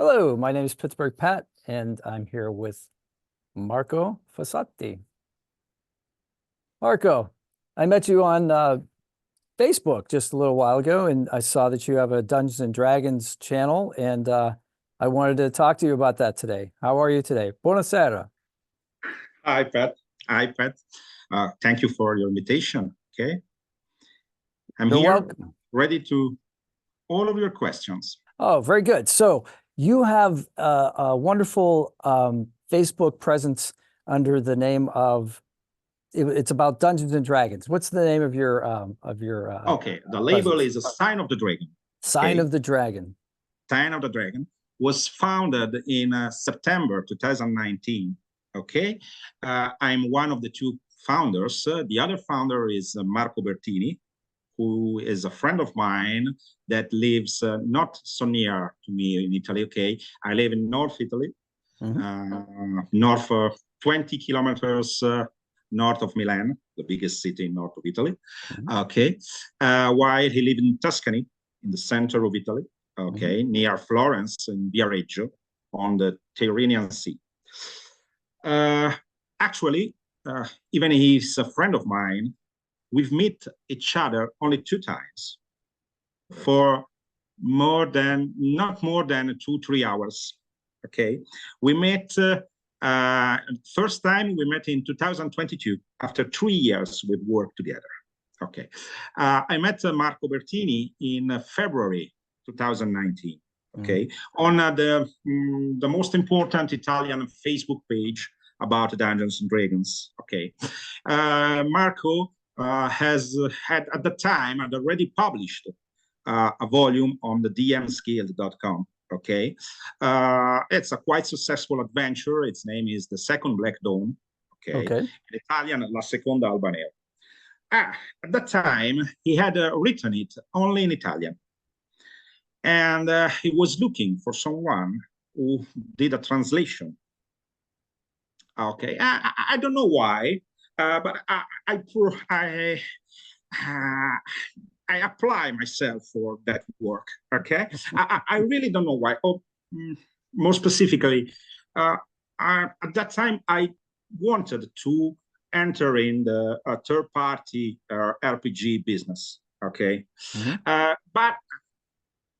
Hello, my name is Pittsburgh Pat, and I'm here with Marco Fossati. Marco, I met you on Facebook just a little while ago, and I saw that you have a Dungeons and Dragons channel, and I wanted to talk to you about that today. How are you today? Buonasera. Hi, Pat. Hi, Pat. Thank you for your invitation. Okay. I'm You're here, welcome. ready to all of your questions. Oh, very good. So you have a wonderful Facebook presence under the name of, it's about Dungeons and Dragons. What's the name of your Okay, the label presence? is a Sign of the Dragon. Sign of the Dragon. Sign of the Dragon was founded in September 2019. Okay, I'm one of the two founders. The other founder is Marco Bertini, who is a friend of mine that lives not so near to me in Italy. Okay, I live in North Italy, north 20 kilometers north of Milan, the biggest city in north of Italy. Okay, while he lived in Tuscany, in the center of Italy. Okay, near Florence in Viareggio, on the Tyrrhenian Sea. Actually, even he's a friend of mine. We've met each other only 2 times for not more than 2-3 hours. Okay, we met first time we met in 2022 after 3 years we've worked together. Okay, I met Marco Bertini in February 2019. Okay, on the most important Italian Facebook page about Dungeons and Dragons. Okay, Marco had already published a volume on the dmsguild.com. Okay, it's a quite successful adventure. Its name is The Second Black Dawn. Okay, in Italian, La Seconda Alba Nera. At that time, he had written it only in Italian. And he was looking for someone who did a translation. Okay, I don't know why, but I apply myself for that work. Okay, I really don't know why. Oh, more specifically, at that time I wanted to enter in the third-party RPG business. Okay, but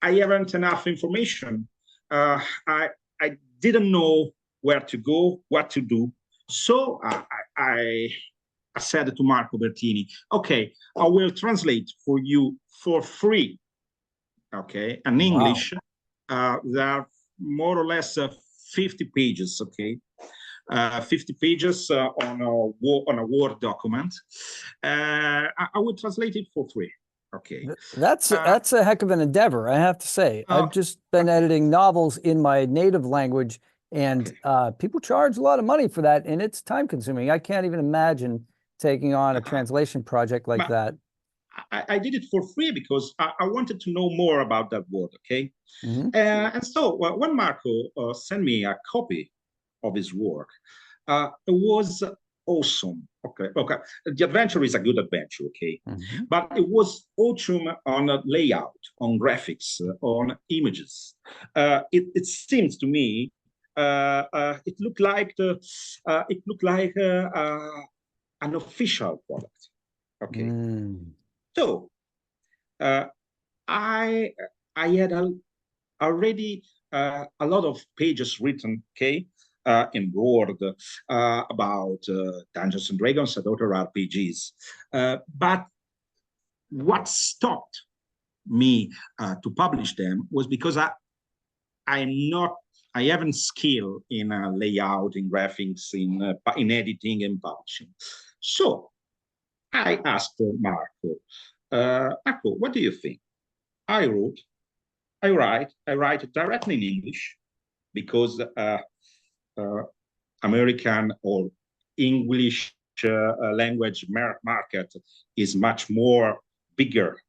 I haven't enough information. I didn't know where to go, what to do. So I said to Marco Bertini, okay, I will translate for you for free. Okay, in English, there are more or less 50 pages. Okay, 50 pages on a Word document. I will translate it for free. Okay, that's a heck of an endeavor, I have to say. I've just been editing novels in my native language, and people charge a lot of money for that, and it's time consuming. I can't even imagine taking on a translation project like that. I did it for free because I wanted to know more about that word. Okay, and so when Marco sent me a copy of his work, it was awesome. Okay. The adventure is a good adventure, okay, but it was awesome on layout, on graphics, on images. It seems to me it looked like an official product. Okay, so I had already a lot of pages written. Okay. In Word about Dungeons and Dragons and other RPGs. But what stopped me to publish them was because I haven't skill in layout, in graphics, in editing and publishing. So I asked Marco, Marco, what do you think? I write directly in English because American or English language market is much more bigger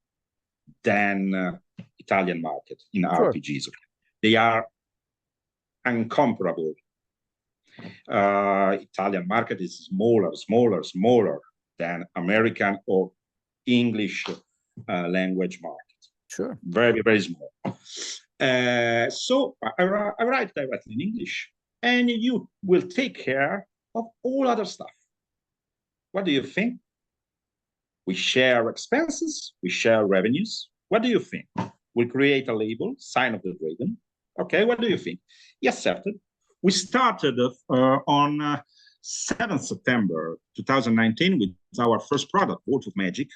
than Italian market in RPGs. They are incomparable. Italian market is smaller than American or English language market. Sure. Very, very small. So I write directly in English, and you will take care of all other stuff. What do you think? We share expenses, we share revenues. What do you think? We'll create a label, sign of the dragon. Okay, what do you think? He accepted. We started on 7th September 2019 with our first product, Vault of Magic.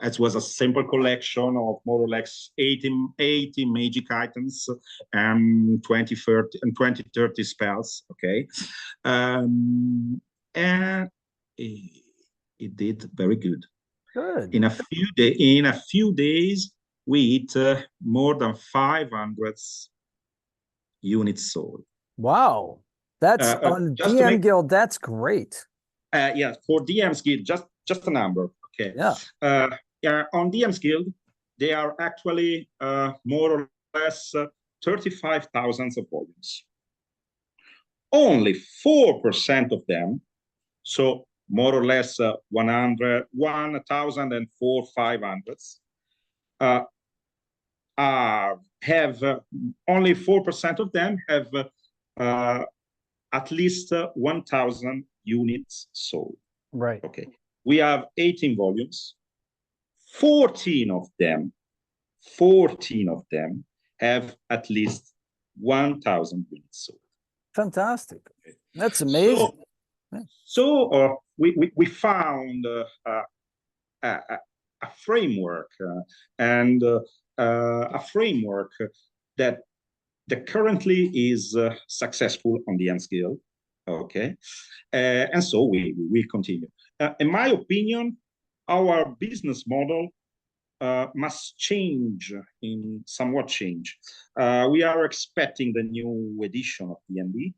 It was a simple collection of more or less 80 magic items and 20, 30 spells, okay? And it did very good. Good. In a few days, we hit more than 500 units sold. Wow. That's on DM Guild. That's great. Yeah, for DM's Guild, just a number. Okay. Yeah. On DM's Guild, they are actually more or less 35,000 of volumes. Only 4% of them, so more or less 1,004,500, have only 4% of them have at least 1,000 units sold. Right. Okay. We have 18 volumes. 14 of them have at least 1,000 units sold. Fantastic. That's amazing. So we found a framework and a framework that currently is successful on the DM's Guild. Okay, and so we continue. In my opinion, our business model must change, somewhat change. We are expecting the new edition of DnD.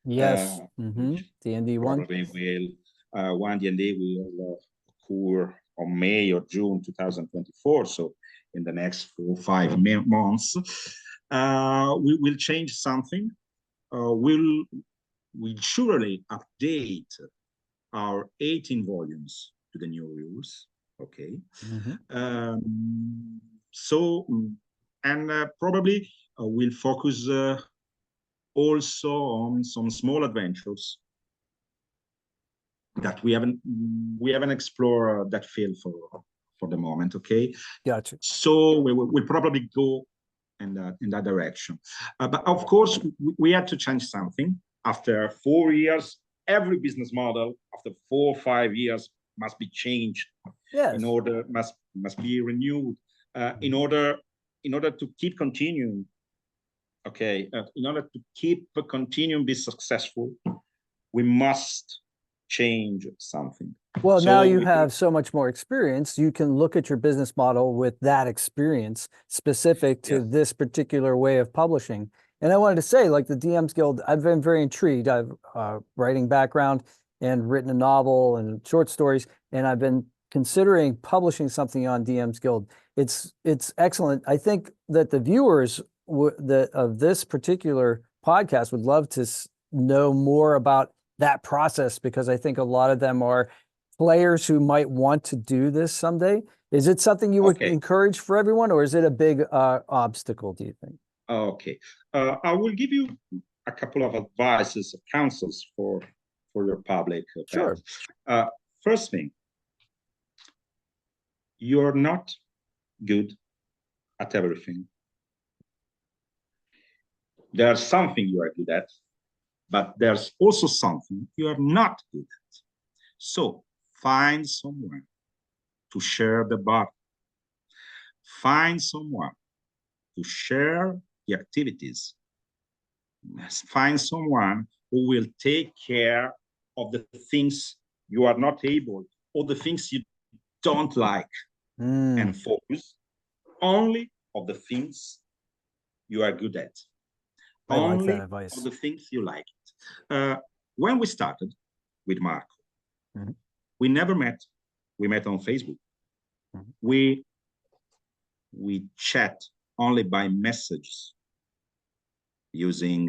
Yes, DnD 1. Probably one DnD will occur on May or June 2024. So in the next 4 or 5 months, we will change something. We'll surely update our 18 volumes to the new rules. Okay. Probably we'll focus also on some small adventures that we haven't explored that field for the moment. Okay. Gotcha. So we'll probably go in that direction. But of course, we had to change something. After 4 years, every business model after 4 or 5 years must be changed. Yes. In order must be renewed. In order to keep continuing. Okay. In order to keep continuing be successful, we must change something. Well, now you have so much more experience. You can look at your business model with that experience specific to this particular way of publishing. And I wanted to say, like the DM's Guild, I've been very intrigued. I've writing background and written a novel and short stories, and I've been considering publishing something on DM's Guild. It's excellent. I think that the viewers of this particular podcast would love to know more about that process, because I think a lot of them are players who might want to do this someday. Is it something you would encourage for everyone, or is it a big obstacle, do you think? Okay. I will give you a couple of advices, counsels for your public. Sure. First thing, you're not good at everything. There's something you are good at, but there's also something you are not good at. So find someone to share the burden. Find someone to share the activities. Find someone who will take care of the things you are not able, or the things you don't like, and focus only on the things you are good at. Only on the things you like. When we started with Marco, we never met. We met on Facebook. We chat only by messages using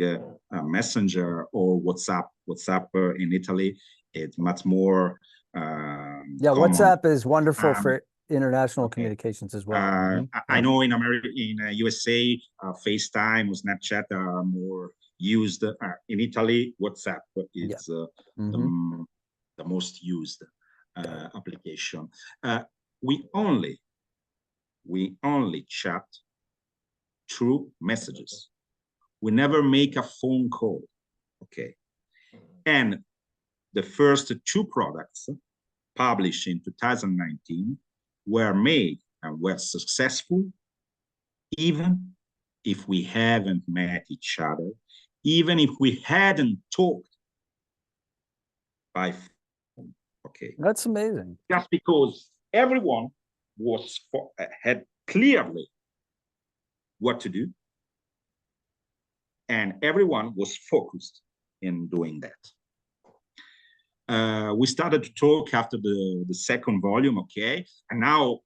Messenger or WhatsApp. WhatsApp in Italy, it's much more. Yeah, common. WhatsApp is wonderful for international Okay. communications as well. I know in America, in USA, FaceTime or Snapchat are more used. In Italy, WhatsApp is the most used application. We only chat through messages. We never make a phone call. Okay. And the first two products published in 2019 were made and were successful, even if we haven't met each other, even if we hadn't talked by phone. Okay. That's amazing. Just because everyone had clearly what to do, and everyone was focused in doing that. We started to talk after the second volume, okay? And now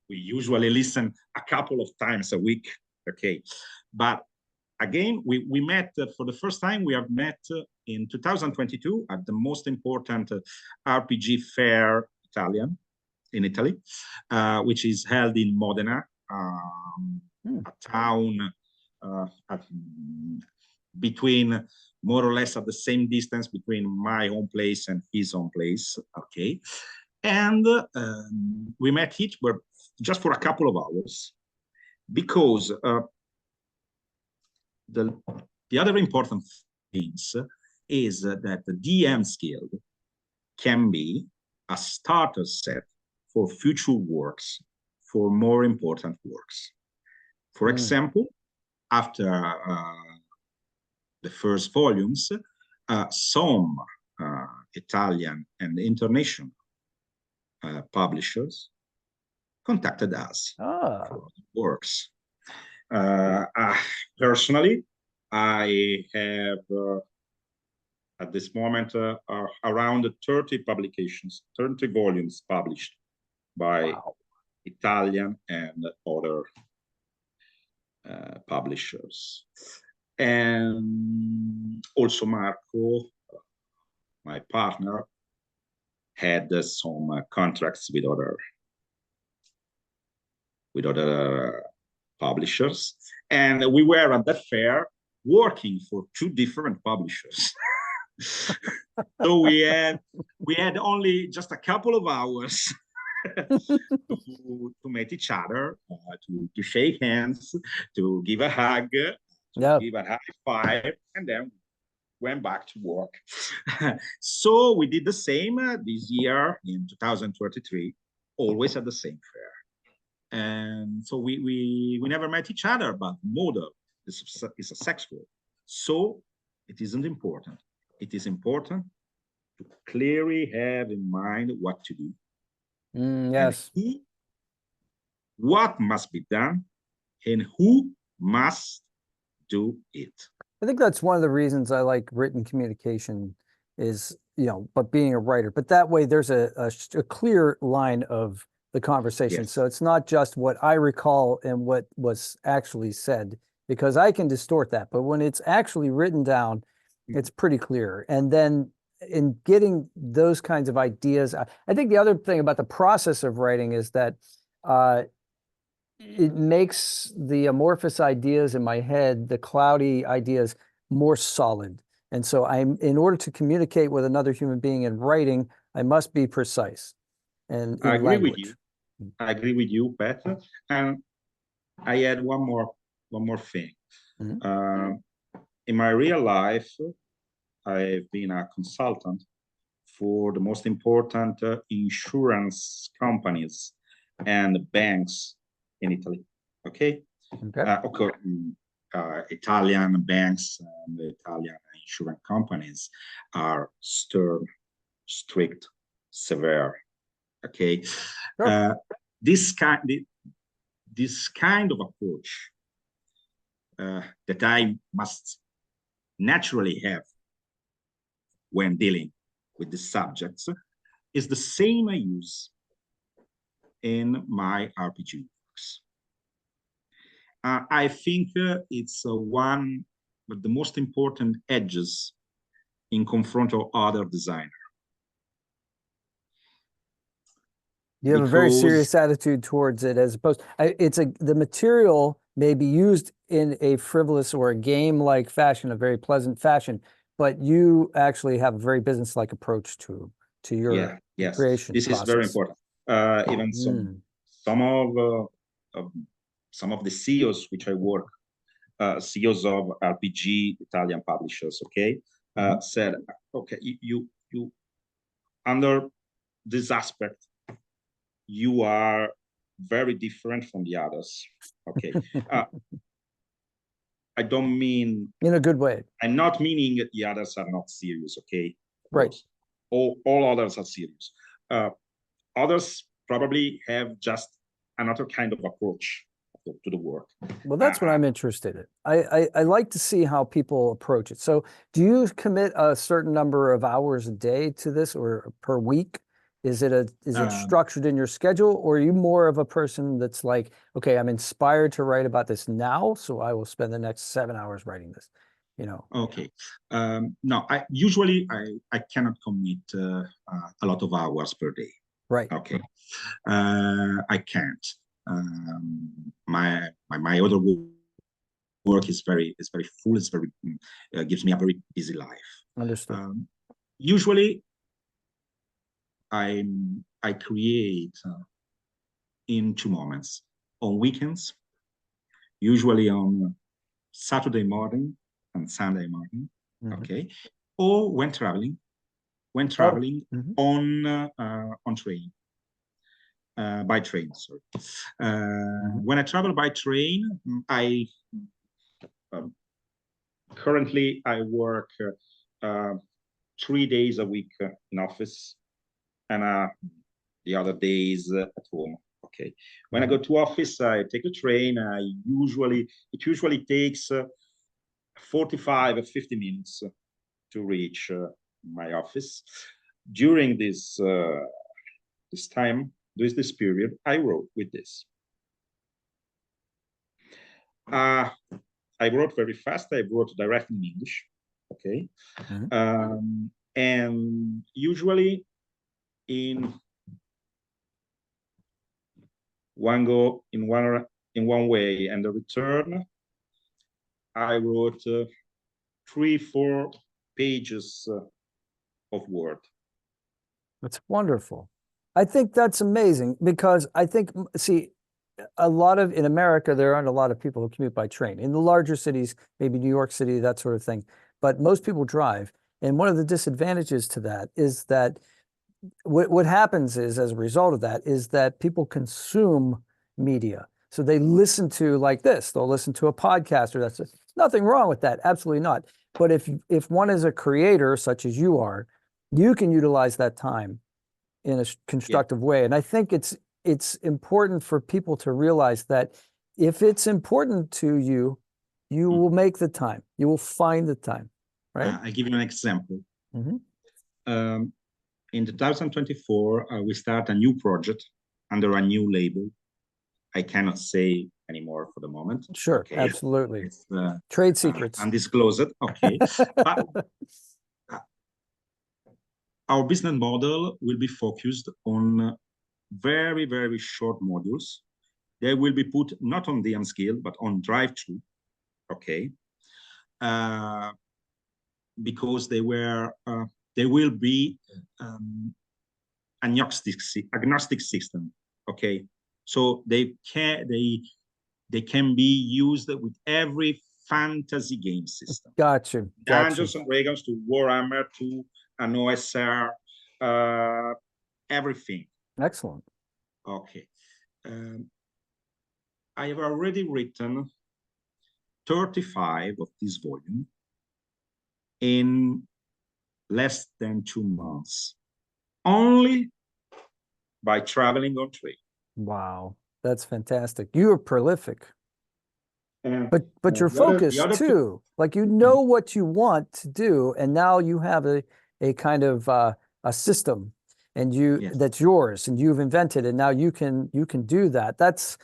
we usually listen a couple of times a week, okay? But again, we met for the first time, we have met in 2022 at the most important RPG fair in Italy, which is held in Modena, a town between more or less at the same distance between my home place and his home place, okay? And we met each just for a couple of hours, because the other important things is that the DM skill can be a starter set for future works, for more important works. For example, after the first volumes, some Italian and international publishers contacted us for works. Personally, I have at this moment around 30 publications, 30 volumes published by Italian and other publishers. And also Marco, my partner, had some contracts with other publishers, and we were at that fair working for two different publishers. So we had only just a couple of hours to meet each other, to shake hands, to give a hug, give a high five, and then went back to work. So we did the same this year in 2023, always at the same fair. And so we never met each other, but the model is successful. So it isn't important. It is important to clearly have in mind what to do. Yes. And what must be done and who must do it. I think that's one of the reasons I like written communication is, but being a writer, but that way there's a clear line of the conversation. Yes. So it's not just what I recall and what was actually said, because I can distort that. But when it's actually written down, it's pretty clear. And then in getting those kinds of ideas, I think the other thing about the process of writing is that it makes the amorphous ideas in my head, the cloudy ideas, more solid. And so in order to communicate with another human being in writing, I must be precise. And I agree with you. I agree with you, Pat. And I add one more thing. In my real life, I've been a consultant for the most important insurance companies and banks in Italy. Okay. Italian banks and Italian insurance companies are stern, strict, severe. Okay. Sure. This kind of approach that I must naturally have when dealing with the subjects is the same I use in my RPG works. I think it's one of the most important edges in confront of other designers. You have a very serious attitude towards it, as opposed, the material may be used in a frivolous or a game-like fashion, a very pleasant fashion, but you actually have a very business-like approach to your creation this process. is very important. Even some of the CEOs which I work, CEOs of RPG Italian publishers, okay, said, okay, you under this aspect, you are very different from the others. Okay. I don't mean in a good way. I'm not meaning the others are not serious. Okay. Right. All others are serious. Others probably have just another kind of approach to the work. Well, that's what I'm interested in. I like to see how people approach it. So do you commit a certain number of hours a day to this, or per week? Is it structured in your schedule, or are you more of a person that's like, okay, I'm inspired to write about this now, so I will spend the next 7 hours writing this, you know? Okay. No, I cannot commit a lot of hours per day. Right. Okay. I can't. My other work is very full. It's very gives me a very busy life. Understood. Usually, I create in 2 moments: on weekends, usually on Saturday morning and Sunday morning. Okay, or when traveling. On train. By train, sorry. When I travel by train, currently I work 3 days a week in office, and the other days at home. Okay. When I go to office, I take the train. It usually takes 45 or 50 minutes to reach my office. During this period, I wrote with this. I wrote very fast. I wrote directly in English. Okay. And usually in one way, and the return, I wrote 3-4 pages of Word. That's wonderful. I think that's amazing, because I think, see, in America, there aren't a lot of people who commute by train. In the larger cities, maybe New York City, that sort of thing, but most people drive. And one of the disadvantages to that is that what happens is, as a result of that, is that people consume media. So they listen to, like this, they'll listen to a podcast, or that's nothing wrong with that. Absolutely not. But if one is a creator, such as you are, you can utilize that time in a constructive way. And I think it's important for people to realize that if it's important to you, you will make the time. You will find the time, right? I'll give you an example. In 2024, we start a new project under a new label. I cannot say anymore for the moment. Sure, okay. Absolutely. It's, trade secrets. Undisclosed, okay. But our business model will be focused on very, very short modules. They will be put not on the unskilled, but on drive-through, okay? Because they will be agnostic system, okay? So they can be used with every fantasy game system. Gotcha. Dungeons and Dragons to Warhammer to an OSR, everything. Excellent. Okay. I have already written 35 of this volume in less than 2 months, only by traveling on train. Wow, that's fantastic. You are prolific. But you're focused too. Like, you know what you want to do, and now you have a kind of a system, and that's yours, and you've invented, and now you can do that. That's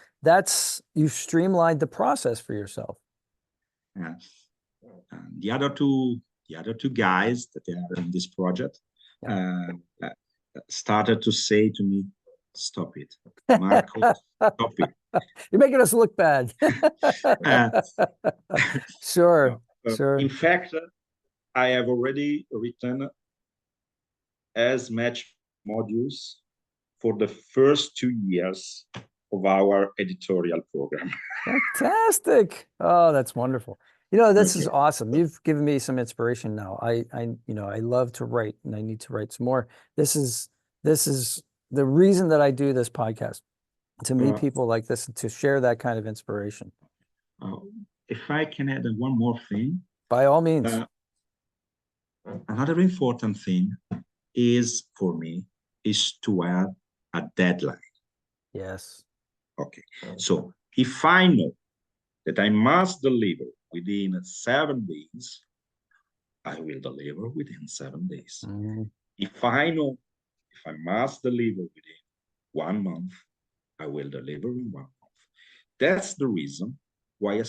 you've streamlined the process for yourself. Yes. The other two guys that are in this project started to say to me, stop it. Marco, stop it. You're making us look bad. Sure, sure. In fact, I have already written as much modules for the first 2 years of our editorial program. Fantastic. Oh, that's wonderful. This is awesome. You've given me some inspiration now. I love to write and I need to write some more. This is the reason that I do this podcast, to meet people like this and to share that kind of inspiration. If I can add one more thing. By all means. Another important thing is, for me, is to have a deadline. Yes. Okay. So if I know that I must deliver within 7 days, I will deliver within 7 days. Mm-hmm. If I know if I must deliver within 1 month, I will deliver in 1 month. That's the reason why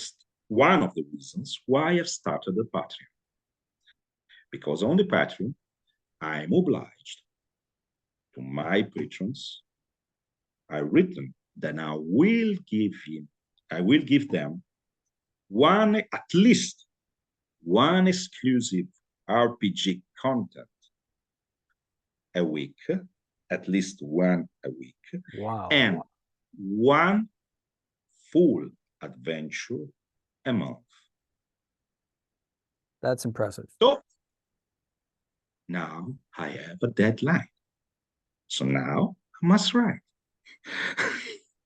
one of the reasons why I've started the Patreon. Because on the Patreon, I'm obliged to my patrons. I've written that I will give them at least one exclusive RPG content a week, at least one a week. Wow. And one full adventure a month. That's impressive. So now I have a deadline. So now I must write.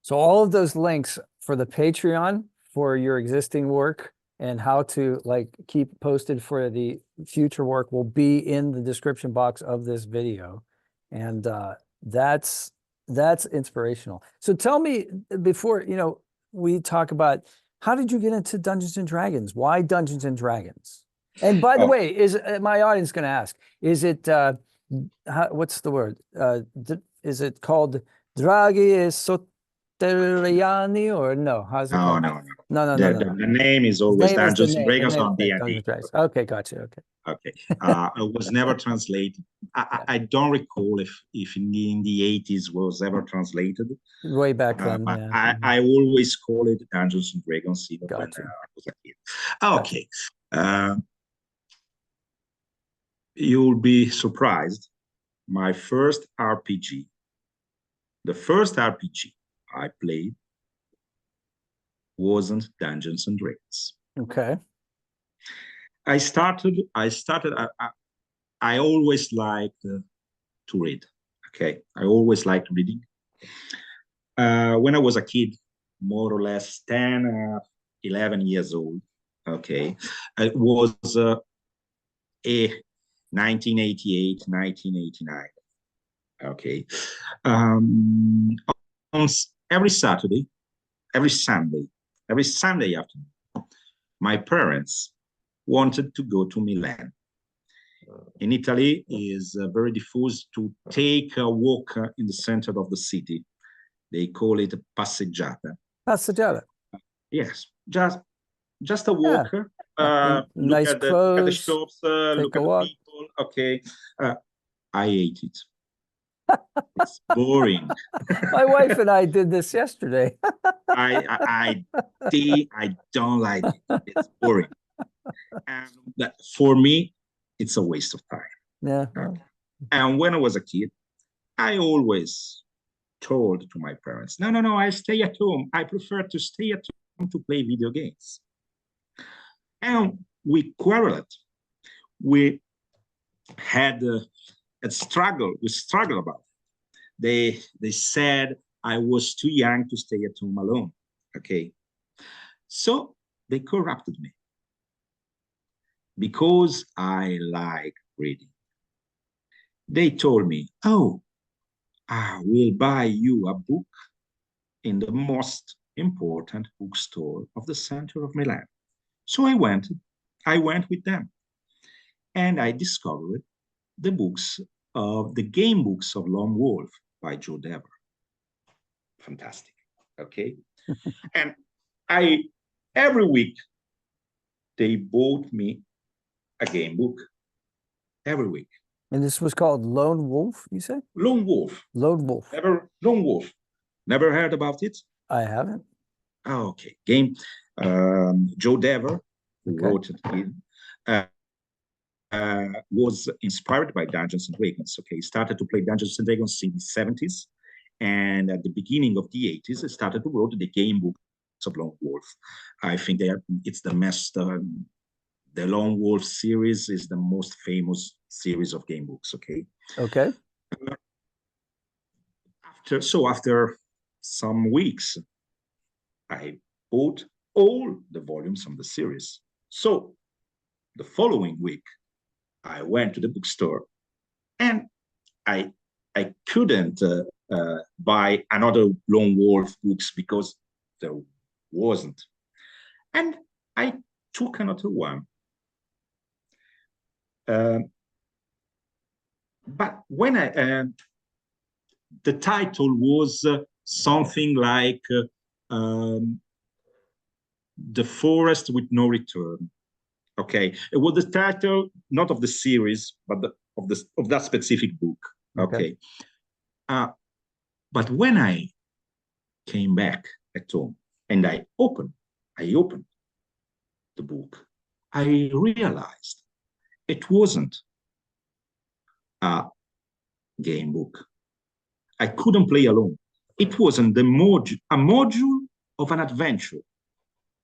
So all of those links for the Patreon, for your existing work, and how to keep posted for the future work will be in the description box of this video. And that's inspirational. So tell me, before, we talk about, how did you get into Dungeons and Dragons? Why Dungeons and Dragons? And by the way, is my audience going to ask, is it, what's the word? Is it called Draghi Soteriani or no? How's it called? No. The name is always Dungeons and Dragons on DnD. Okay, gotcha. Okay. It was never translated. I don't recall if in the 80s was ever translated. Way back then, but yeah. I always call it Dungeons and Dragons even when I was a kid. Okay. You'll be surprised. The first RPG I played wasn't Dungeons and Dragons. Okay. I always liked to read. Okay. I always liked reading. When I was a kid, more or less 10, 11 years old. Okay. It was 1988, 1989. Okay. On every Sunday afternoon, my parents wanted to go to Milan. In Italy, is very diffused to take a walk in the center of the city. They call it passeggiata. Passeggiata. Yes, just a walk. Nice look clothes, at the shops, look at the people. Okay, I hate it. It's boring. My wife and I did this yesterday. I don't like it. It's boring. And for me, it's a waste of time. Yeah. Okay. And when I was a kid, I always told to my parents, no, I stay at home. I prefer to stay at home to play video games. And we quarreled. We had a struggle. We struggled about it. They said I was too young to stay at home alone. Okay. So they corrupted me because I like reading. They told me, oh, I will buy you a book in the most important bookstore of the center of Milan. So I went with them, and I discovered the game books of Lone Wolf by Joe Dever. Fantastic. Okay. And every week, they bought me a game book every week. And this was called Lone Wolf, you said? Lone Wolf. Lone Wolf. Lone Wolf. Never heard about it? I haven't. Oh, okay. Game. Joe Dever, who wrote it in, was inspired by Dungeons and Dragons. Okay, he started to play Dungeons and Dragons in the 70s, and at the beginning of the 80s, he started to write the game books of Lone Wolf. I think it's the best. The Lone Wolf series is the most famous series of game books. Okay. Okay. After some weeks, I bought all the volumes from the series. So the following week, I went to the bookstore, and I couldn't buy another Lone Wolf books because there wasn't. And I took another one. But when the title was something like The Forest with No Return. Okay, it was the title not of the series, but of that specific book. Okay, but when I came back at home and I opened the book, I realized it wasn't a game book. I couldn't play alone. It wasn't a module of an adventure,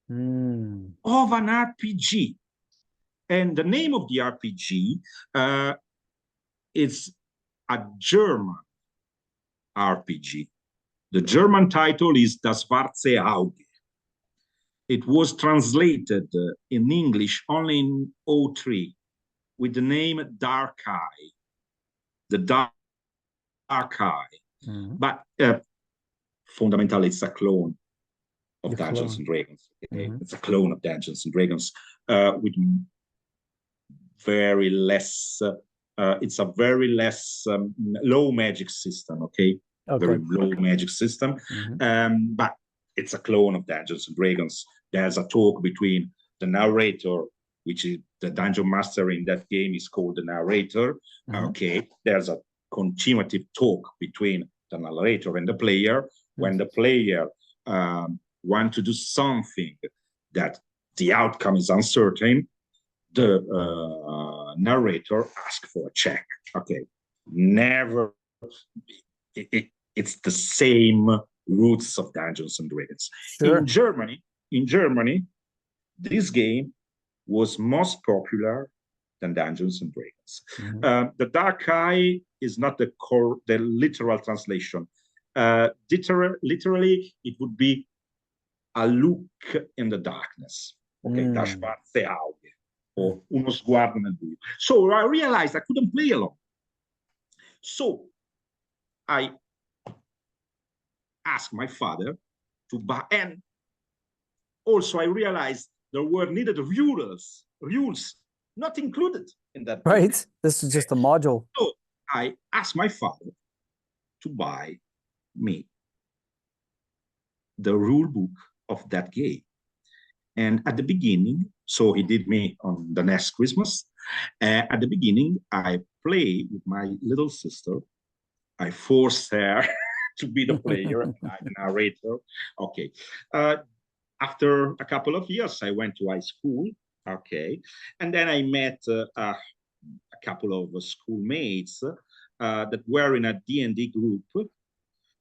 of an RPG. And the name of the RPG is a German RPG. The German title is Das Schwarze Auge. It was translated in English only in 2003 with the name Dark Eye. The Dark Eye. But fundamentally, it's a clone of Dungeons and Dragons. It's a clone of Dungeons and Dragons with very less. It's a very less low magic system. Okay, very low magic system. But it's a clone of Dungeons and Dragons. There's a talk between the narrator, which is the dungeon master in that game is called the narrator. Okay, there's a continuative talk between the narrator and the player. When the player want to do something that the outcome is uncertain, the narrator asks for a check. Okay, never. It's the same roots of Dungeons and Dragons. Sure. In Germany, this game was most popular than Dungeons and Dragons. The Dark Eye is not the literal translation. Literally, it would be a look in the darkness. Okay, Das Schwarze Auge, or Uno Sguardo nel buio. So I realized I couldn't play alone. So I asked my father to buy, and also I realized there were needed rules not included in that book. Right. This is just a module. So I asked my father to buy me the rule book of that game. And at the beginning, so he did me on the next Christmas. At the beginning, I played with my little sister. I forced her to be the player, and I'm the narrator. Okay. After a couple of years, I went to high school. Okay. And then I met a couple of schoolmates that were in a DnD group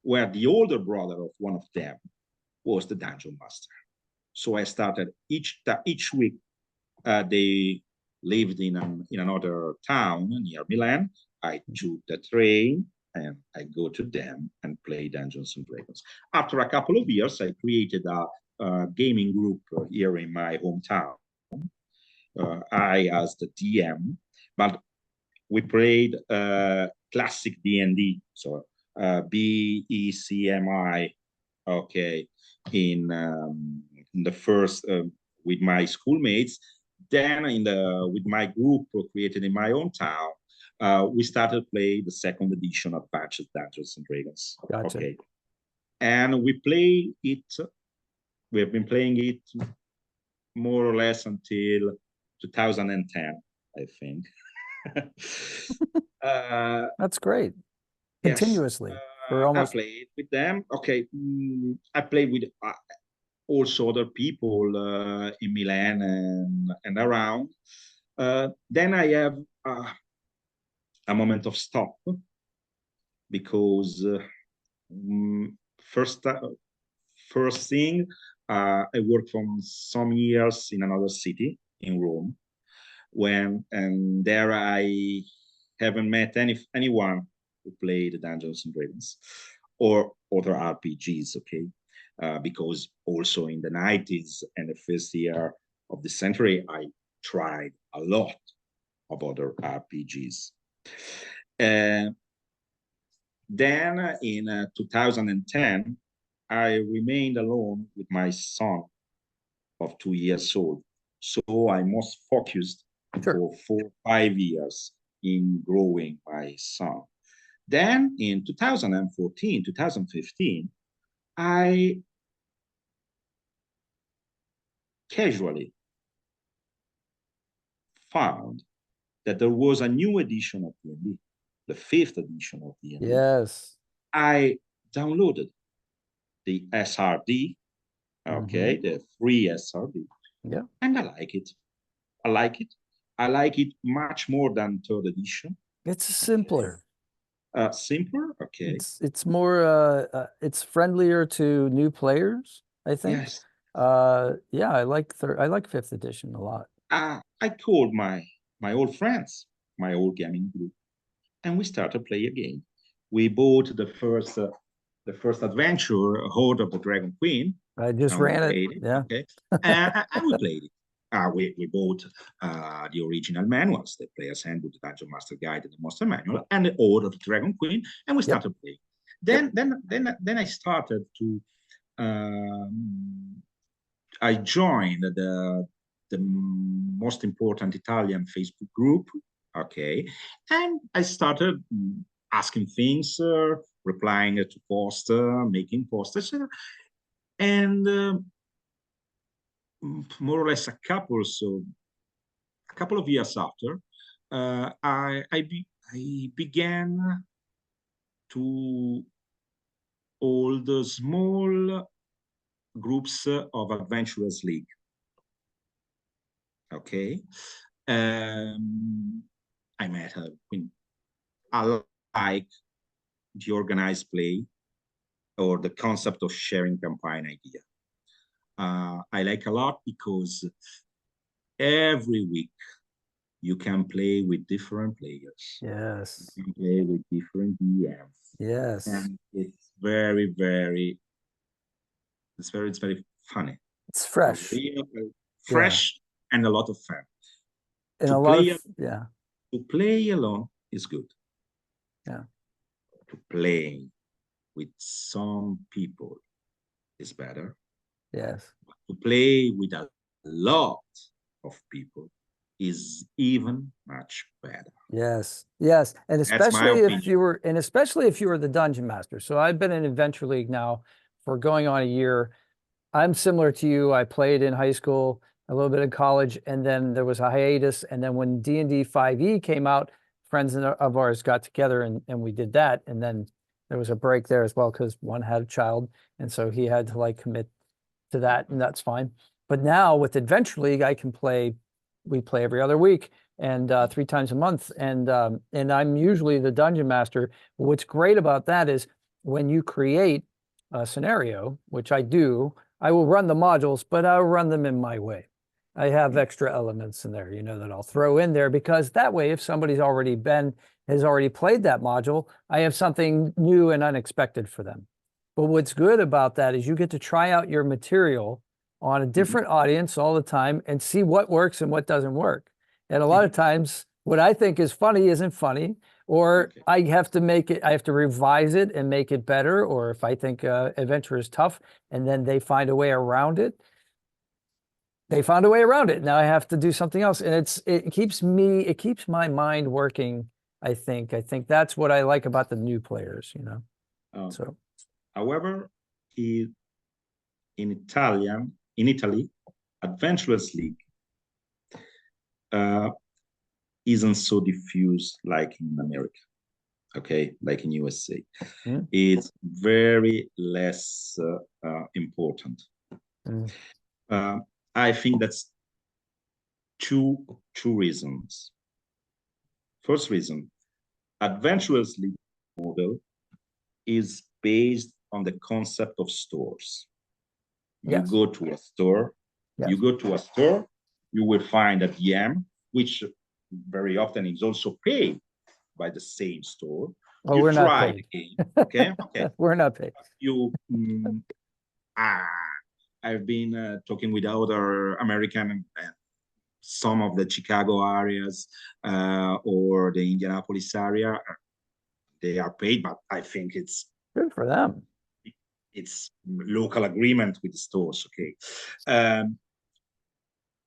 where the older brother of one of them was the dungeon master. So I started each week. They lived in another town near Milan. I took the train and I go to them and play Dungeons and Dragons. After a couple of years, I created a gaming group here in my hometown. I as the DM, but we played classic DnD, so BECMI. Okay, in the first with my schoolmates. Then with my group created in my own town, we started play the second edition of Patches Dungeons and Dragons. Gotcha. Okay, and we play it. We have been playing it more or less until 2010, I think. That's great. Yes, Continuously for almost. I played with them. Okay, I played with also other people in Milan and around. Then I have a moment of stop because first thing, I worked for some years in another city in Rome, and there I haven't met anyone who played Dungeons and Dragons or other RPGs. Okay, because also in the 90s and the first year of the century, I tried a lot of other RPGs. Then in 2010, I remained alone with my son of 2 years old. So I was focused for 4 or 5 years in growing my son. Then in 2014, 2015, I casually found that there was a new edition of D&D, the 5th edition of D&D. Yes. I downloaded the SRD, okay, the free SRD. Yeah. And I like it. I like it. I like it much more than 3rd edition. It's simpler. Simpler, okay. It's more it's friendlier to new players, I think. Yes. Yeah, I like 5th edition a lot. I called my old friends, my old gaming group, and we started play again. We bought the first adventure, Horde of the Dragon Queen. I just ran it. Yeah. Okay. And we played it. We bought the original manuals, the Player's Handbook, the Dungeon Master Guide, and the Monster Manual, and the Order of the Dragon Queen, and we started playing. Then I started to. I joined the most important Italian Facebook group. Okay, and I started asking things, replying to posts, making posts, etc. And more or less a couple of years after, I began to hold small groups of Adventurers League. Okay, I met her. I like the organized play or the concept of sharing campaign idea. I like a lot because every week you can play with different players. Yes. You can play with different DMs. Yes. And it's very, very funny. It's fresh. Fresh and a lot of fun. And To play alone is good. Yeah. To play with some people is better. Yes. To play with a lot of people is even much better. Yes. Yes. And especially if you were the dungeon master. So I've been in Adventure League now for going on a year. I'm similar to you. I played in high school, a little bit in college, and then there was a hiatus. And then when D&D 5e came out, friends of ours got together and we did that. And then there was a break there as well because one had a child. And so he had to like commit to that, and that's fine. But now with Adventure League, we play every other week and 3 times a month. And I'm usually the dungeon master. What's great about that is when you create a scenario, which I do, I will run the modules, but I'll run them in my way. I have extra elements in there, that I'll throw in there because that way, if somebody's has already played that module, I have something new and unexpected for them. But what's good about that is you get to try out your material on a different audience all the time and see what works and what doesn't work. And a lot of times what I think is funny isn't funny, or I have to revise it and make it better. Or if I think adventure is tough and then they find a way around it, Now I have to do something else. And it keeps my mind working. I think that's what I like about the new players, So, however, in Italy, Adventurers League isn't so diffused like in America, okay, like in USA. Mm. It's very less important. Mm. I think that's two reasons. First reason, Adventurers League model is based on the concept of stores. You Yes. go to a store, Yes. you will find a DM, which very often is also paid by the same store. Oh, you we're not try paid. the game, okay? Okay. We're not paid. I've been talking with other American, some of the Chicago areas or the Indianapolis area. They are paid, but I think it's good for them. It's local agreement with the stores, okay?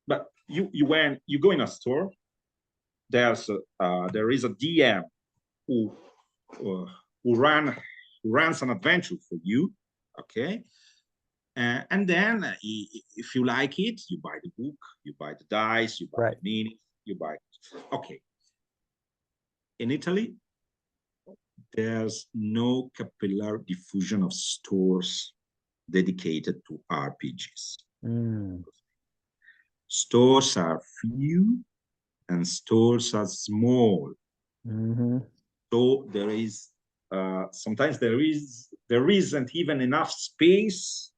But you go in a store, there is a DM who runs an adventure for you, okay? And then if you like it, you buy the book, you buy the dice, you buy the minis, you buy. Okay. In Italy, there's no capillary diffusion of stores dedicated to RPGs. Stores are few and stores are small. So there is sometimes there isn't even enough space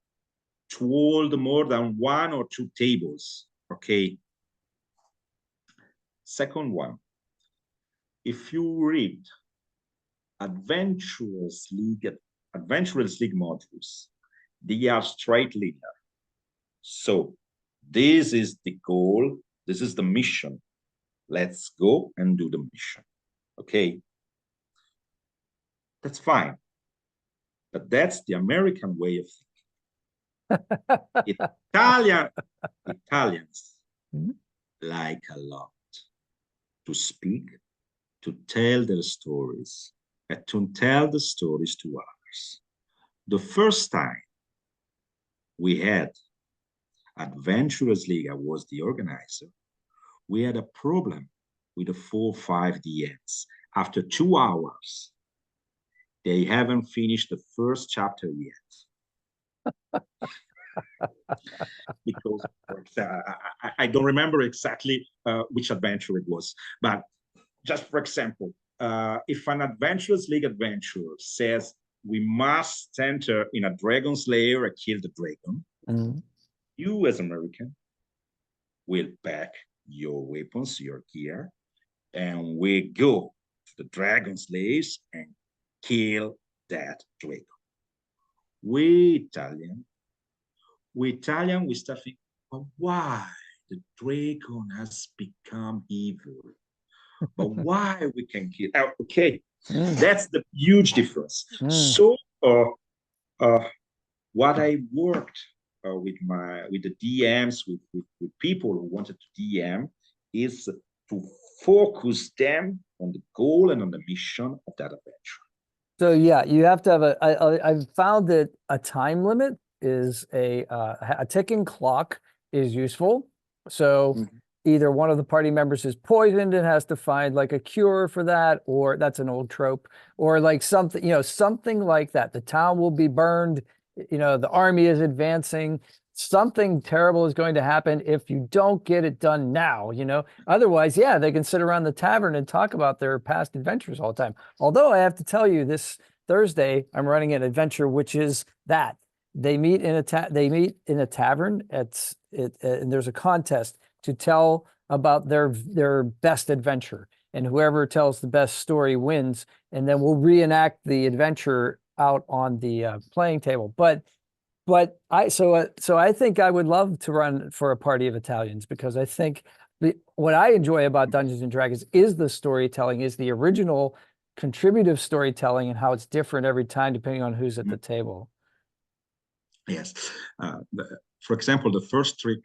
to hold more than 1 or 2 tables. Okay. Second one, if you read Adventurers League modules, they are straight linear. So this is the goal, this is the mission. Let's go and do the mission. Okay. That's fine. But that's the American way of thinking. Italians like a lot to speak, to tell their stories, and to tell the stories to others. The first time we had Adventurers League, I was the organizer, we had a problem with the 4 or 5 DMs. After 2 hours, they haven't finished the first chapter yet. Because I don't remember exactly which adventure it was, but just for example, if an Adventurers League adventurer says we must enter in a dragon's lair and kill the dragon, you as American will pack your weapons, your gear, and we go to the dragon's lairs and kill that dragon. We Italian, we start thinking, but why the dragon has become evil? But why we can kill? Okay, that's the huge difference. So, what I worked with the DMs, with people who wanted to DM, is to focus them on the goal and on the mission of that adventure. So yeah, you have to have I've found that a time limit is a ticking clock is useful. So either one of the party members is poisoned and has to find like a cure for that, or that's an old trope, or like something, something like that. The town will be burned, the army is advancing. Something terrible is going to happen if you don't get it done now, Otherwise, yeah, they can sit around the tavern and talk about their past adventures all the time. Although I have to tell you, this Thursday, I'm running an adventure, which is that they meet in a tavern. And there's a contest to tell about their best adventure, and whoever tells the best story wins. And then we'll reenact the adventure out on the playing table. But I think I would love to run for a party of Italians, because I think what I enjoy about Dungeons and Dragons is the storytelling, is the original contributive storytelling, and how it's different every time depending on who's at the table. Yes. For example, the first trick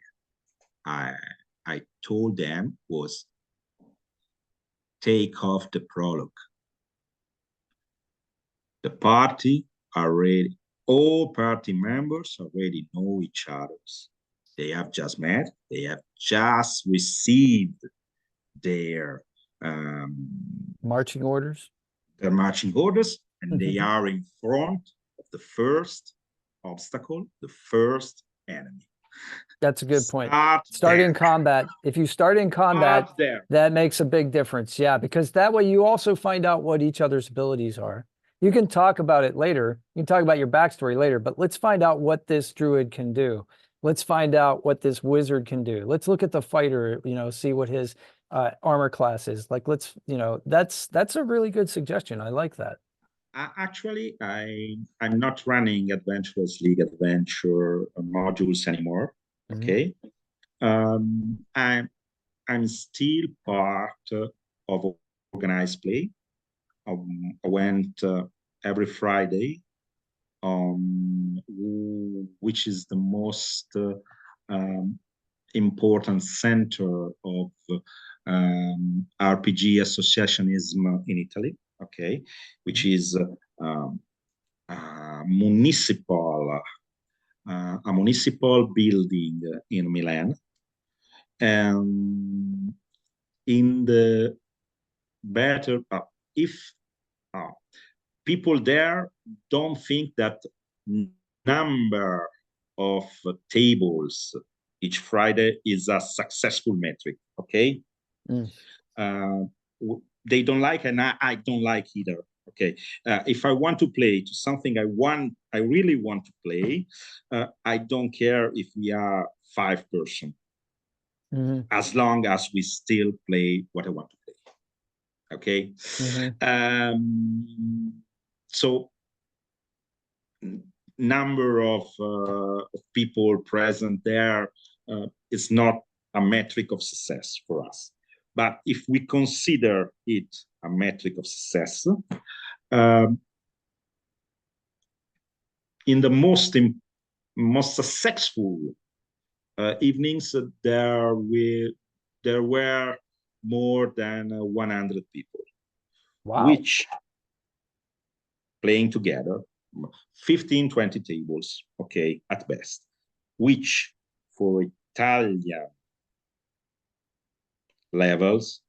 I told them was take off the prologue. The party already, all party members already know each other. They have just met, they have just received their Marching orders. Their marching orders, and they Mm-hmm. are in front of the first obstacle, the first enemy. That's a good point. Start in combat. If you start in combat, that makes a big difference. Yeah, because that way you also find out what each other's abilities are. You can talk about it later. You can talk about your backstory later, but let's find out what this druid can do. Let's find out what this wizard can do. Let's look at the fighter, see what his armor class is. Like, that's a really good suggestion. I like that. Actually, I'm not running Adventurers League Adventure modules anymore. Mm-hmm. Okay, I'm still part of organized play. I went every Friday, which is the most important center of RPG associationism in Italy. Okay, which is a municipal building in Milan, and in the better if people there don't think that number of tables each Friday is a successful metric. Okay. They don't like, and I don't like either. Okay, if I want to play to something I really want to play, I don't care if we are 5 person, as long as we still play what I want to play. Okay, so number of people present there is not a metric of success for us. But if we consider it a metric of success, in the most successful evenings, there were more than 100 people, which playing together, 15, 20 tables, okay, at best, which for Italian levels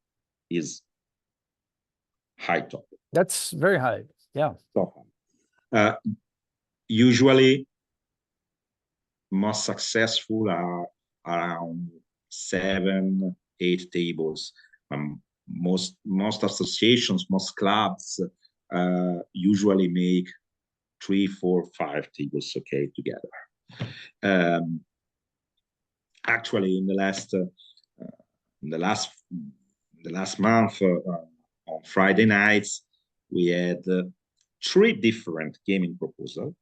is high top. That's very high. Yeah. Usually most successful are around 7, 8 tables. Most associations, most clubs usually make 3, 4, 5 tables, okay, together. Actually, in the last month, on Friday nights, we had 3 different gaming proposals.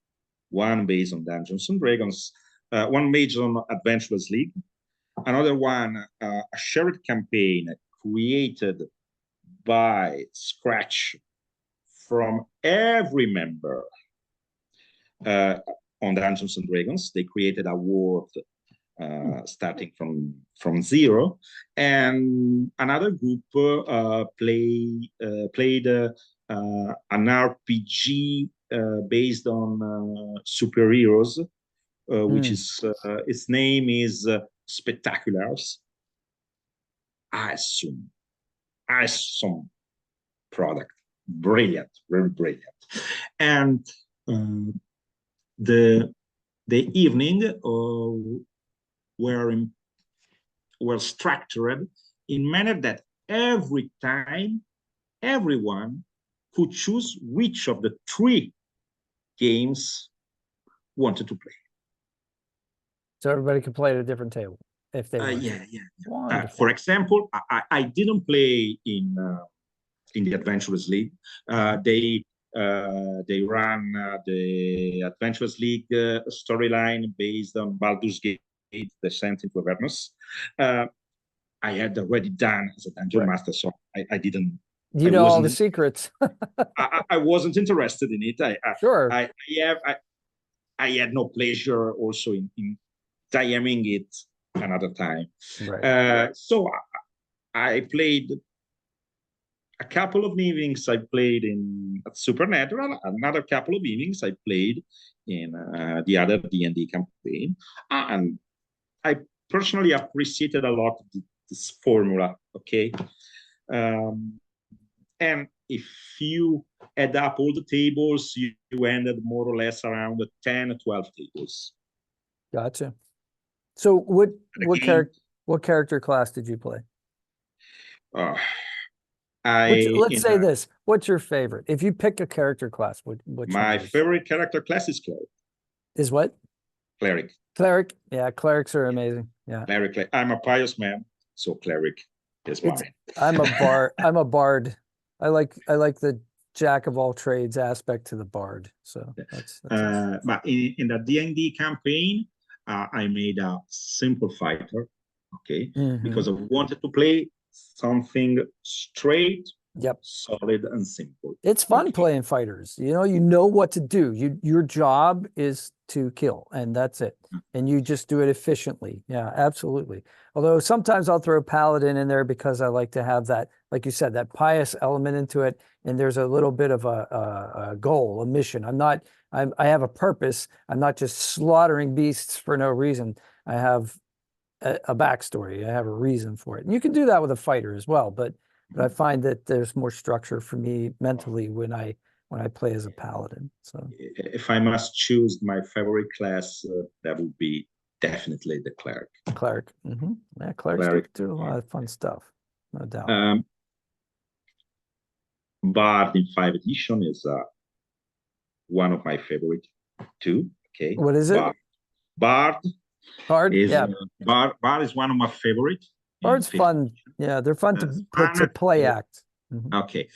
One based on Dungeons and Dragons, one based on Adventurers League, another one a shared campaign created by scratch from every member on Dungeons and Dragons. They created a world starting from zero, and another group played an RPG based on superheroes, which is its name is Spectaculars. Awesome product, brilliant, very brilliant. And the evening were structured in manner that every time everyone could choose which of the 3 games wanted to play. So everybody could play at a different table if they wanted. Yeah. For example, I didn't play in the Adventurers League. They ran the Adventurers League storyline based on Baldurs Gate, Descent into Avernus. I had already done as a dungeon master, so I didn't. You know all the secrets. I wasn't interested in it. Sure. I had no pleasure also in DMing it another time. Right. So I played a couple of evenings. I played at Supernatural. Another couple of evenings I played in the other DnD campaign, and I personally appreciated a lot this formula. Okay, And if you add up all the tables, you ended more or less around 10 or 12 tables. Gotcha. So what Again, what character class did you play? uh, Let's say this. What's your favorite? If you pick a character class, which my one favorite character class is cleric. is what? Cleric. Cleric. Yeah, clerics are amazing. Yeah. Cleric. I'm a pious man, so cleric is mine. I'm a bard. I'm a bard. I like the jack of all trades aspect to the bard. So that's but in the DnD campaign, I made a simple fighter, okay, because I wanted to play something straight, solid, and simple. It's fun playing fighters. You know what to do. Your job is to kill, and that's it. And you just do it efficiently. Yeah, absolutely. Although sometimes I'll throw paladin in there because I like to have that, like you said, that pious element into it. And there's a little bit of a goal, a mission. I have a purpose. I'm not just slaughtering beasts for no reason. I have a backstory. I have a reason for it. And you can do that with a fighter as well, but I find that there's more structure for me mentally when I play as a paladin. So if I must choose my favorite class, that would be definitely the cleric. Cleric. Yeah, clerics do a lot of fun stuff, no doubt. Bard in 5th edition is one of my favorite too. Okay. What is it? Bard. Bard. Yeah. Bard is one of my favorite. Bard's fun. Yeah, they're fun to play act. Okay.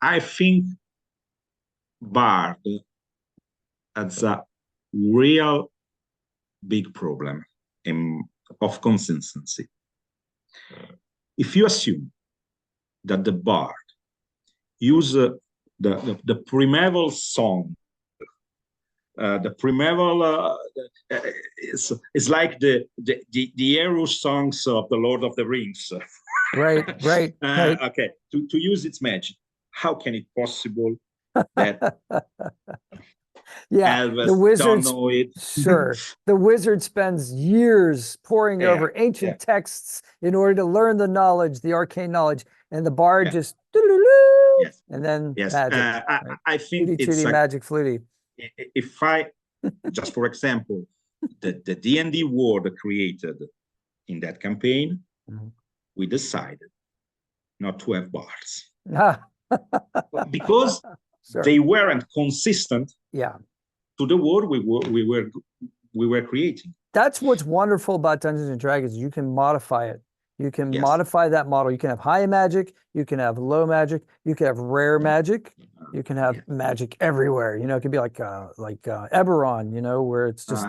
I think Bard has a real big problem of consistency. If you assume that the Bard use the primeval song, the primeval is like the hero songs of the Lord of the Rings. Right. Okay, to use its magic, how can it possible that Elvis the wizard don't know it? Sure, the wizard spends years poring over ancient texts in order to learn the knowledge, the arcane knowledge, and the bard just and then magic. I think it's magic fluty. If I just for example, the DnD world created in that campaign, we decided not to have bards because they weren't consistent to the world we were creating. That's what's wonderful about Dungeons and Dragons. You can modify it. You can modify that model. You can have high magic. You can have low magic. You can have rare magic. You can have magic everywhere. It could be like Eberron, where it's just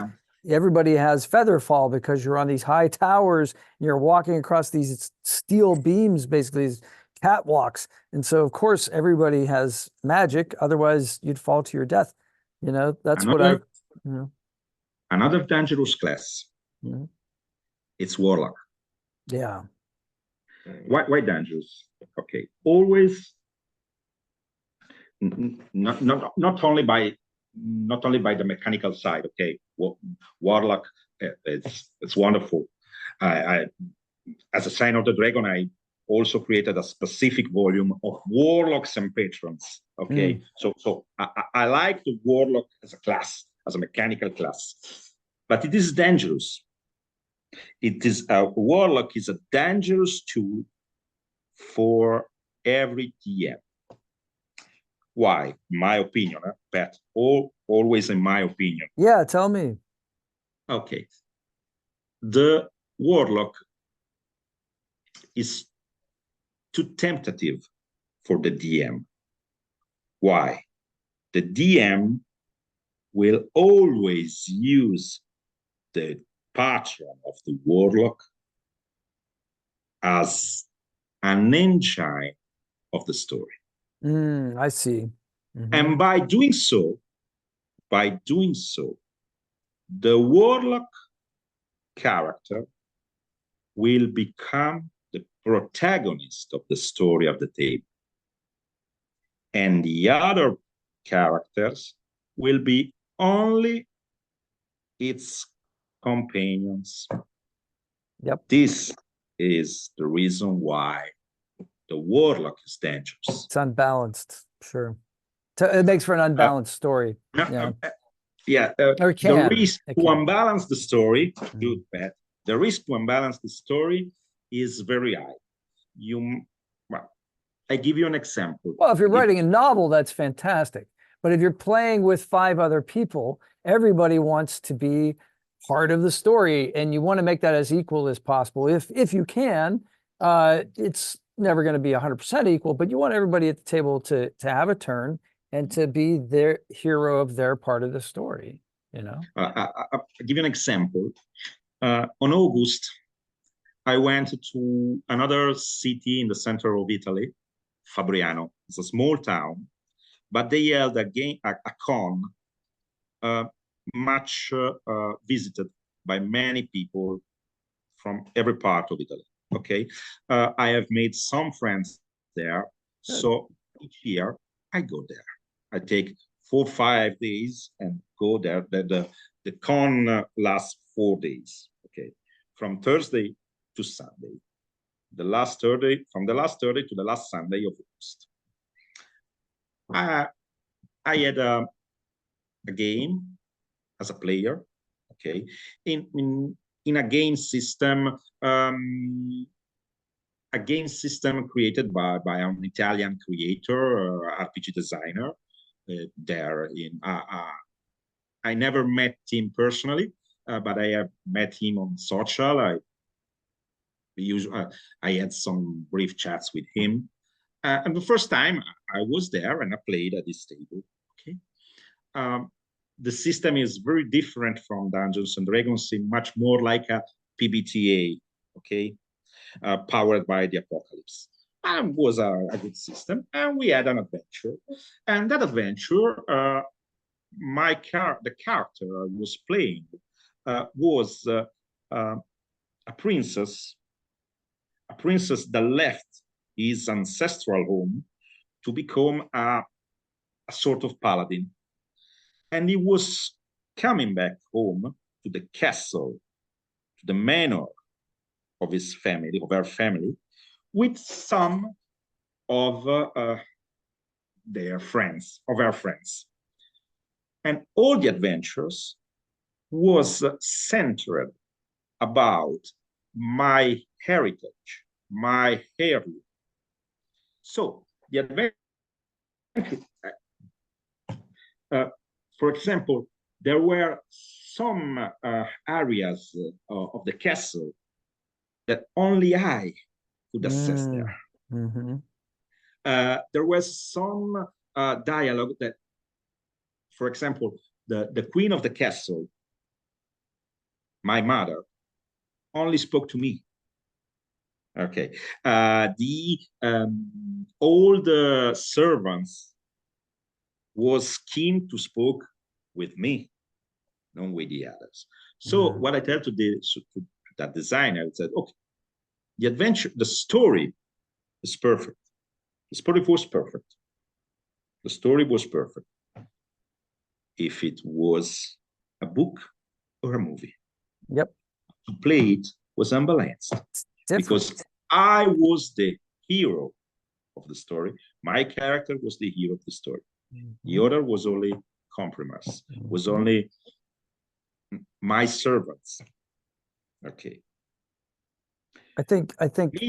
everybody has feather fall because you're on these high towers and you're walking across these steel beams, basically these catwalks. And so, of course, everybody has magic. Otherwise, you'd fall to your death. That's another dangerous class. It's warlock. Yeah. Why dangerous? Okay. Always not only by the mechanical side. Okay. Warlock, it's wonderful. I as a sign of the dragon, I also created a specific volume of warlocks and patrons. Okay. So I like the warlock as a class, as a mechanical class, but it is dangerous. Warlock is a dangerous tool for every DM. Why? My opinion, Pat. Always in my opinion. Yeah, tell me. Okay. The warlock is too tentative for the DM. Why? The DM will always use the patron of the warlock as an engine of the story. I see. And by doing so, the warlock character will become the protagonist of the story of the table. And the other characters will be only its companions. Yep. This is the reason why the warlock is dangerous. It's unbalanced, sure. It makes for an unbalanced story. Yeah. The risk to unbalance the story, good, Pat. The risk to unbalance the story is very high. I give you an example. Well, if you're writing a novel, that's fantastic. But if you're playing with 5 other people, everybody wants to be part of the story, and you want to make that as equal as possible. If you can, it's never going to be 100% equal, but you want everybody at the table to have a turn and to be their hero of their part of the story. I'll give you an example. On August, I went to another city in the center of Italy, Fabriano. It's a small town, but they held a con much visited by many people from every part of Italy. Okay, I have made some friends there, so each year I go there. I take 4 or 5 days and go there. The con lasts 4 days. Okay, from Thursday to Sunday. From the last Thursday to the last Sunday of August. I had a game as a player, okay, in a game system created by an Italian creator, RPG designer. There in I never met him personally, but I have met him on social. I had some brief chats with him, and the first time I was there and I played at this table. Okay, the system is very different from Dungeons and Dragons. It's much more like a PBTA. Okay, powered by the apocalypse. And was a good system, and we had an adventure. And that adventure, the character I was playing was a princess that left his ancestral home to become a sort of paladin. And he was coming back home to the castle, to the manor of his family, of her family, with some of her friends. And all the adventures was centered about my heritage, my heirloom. So the adventure, for example, there were some areas of the castle that only I could access there. Mm-hmm. There was some dialogue that, for example, the queen of the castle, my mother, only spoke to me. Okay, all the servants was keen to speak with me, not with the others. So what I tell to that designer, I said, okay, the adventure, the story is perfect. The story was perfect. The story was perfect. If it was a book or a movie. Yep. To play it was unbalanced. Because I was the hero of the story. My character was the hero of the story. The other was only compromise, was only my servants. Okay. I think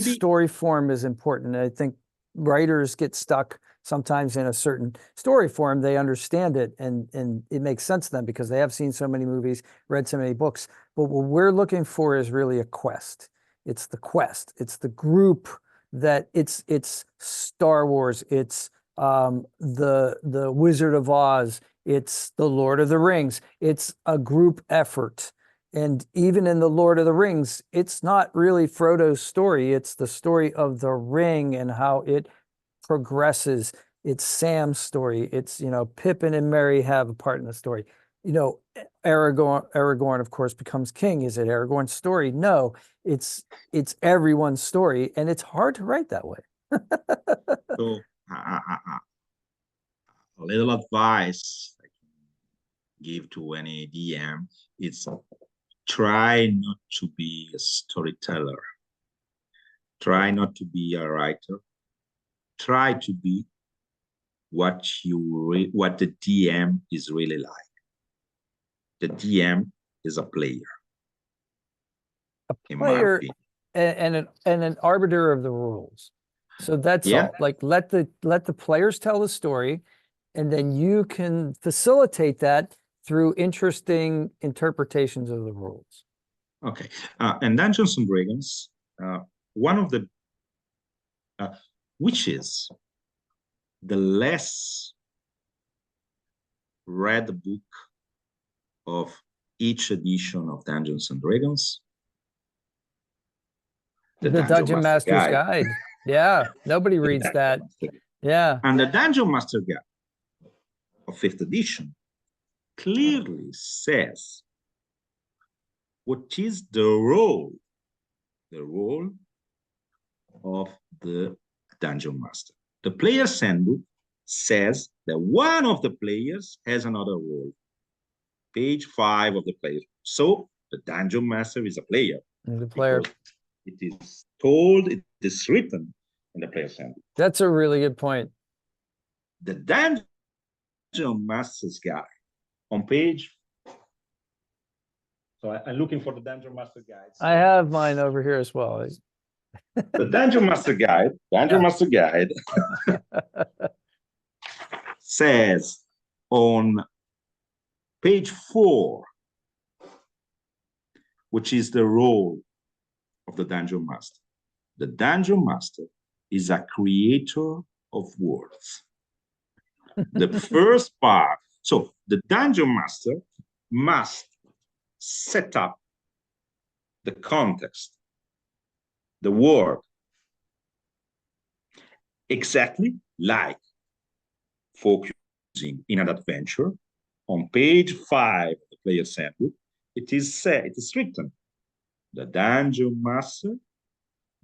story form is important. I think writers get stuck sometimes in a certain story form. They understand it and it makes sense to them because they have seen so many movies, read so many books. But what we're looking for is really a quest. It's the quest. It's the group that it's Star Wars. It's the Wizard of Oz. It's the Lord of the Rings. It's a group effort. And even in the Lord of the Rings, it's not really Frodo's story. It's the story of the ring and how it progresses. It's Sam's story. It's, Pippin and Merry have a part in the story. Aragorn, of course, becomes king. Is it Aragorn's story? No, it's everyone's story. And it's hard to write that way. So a little advice I can give to any DM, it's try not to be a storyteller. Try not to be a writer. try to be what the DM is really like. The DM is a player. A player and an arbiter of the rules. So that's all. Like let the players tell the story, and then you can facilitate that through interesting interpretations of the rules. Okay. And Dungeons and Dragons, one of the which is the less read book of each edition of Dungeons and Dragons? The Dungeon Master's Guide. Yeah, nobody reads that. Yeah. And the Dungeon Master Guide of 5th edition clearly says what is the role of the Dungeon Master. The Player's Handbook says that one of the players has another role. Page 5 of the player. So the Dungeon Master is a player. The player. It is told, it is written in the Player's Handbook. That's a really good point. The Dungeon Master's Guide on page. So I'm looking for the Dungeon Master Guide. So. I have mine over here as well. The Dungeon Master Guide, Master Guide says on page 4, which is the role of the Dungeon Master. The Dungeon Master is a creator of worlds. The first part, so the Dungeon Master must set up the context, the world, exactly like focusing in an adventure. On page 5 of the Player's Handbook, it is written, the Dungeon Master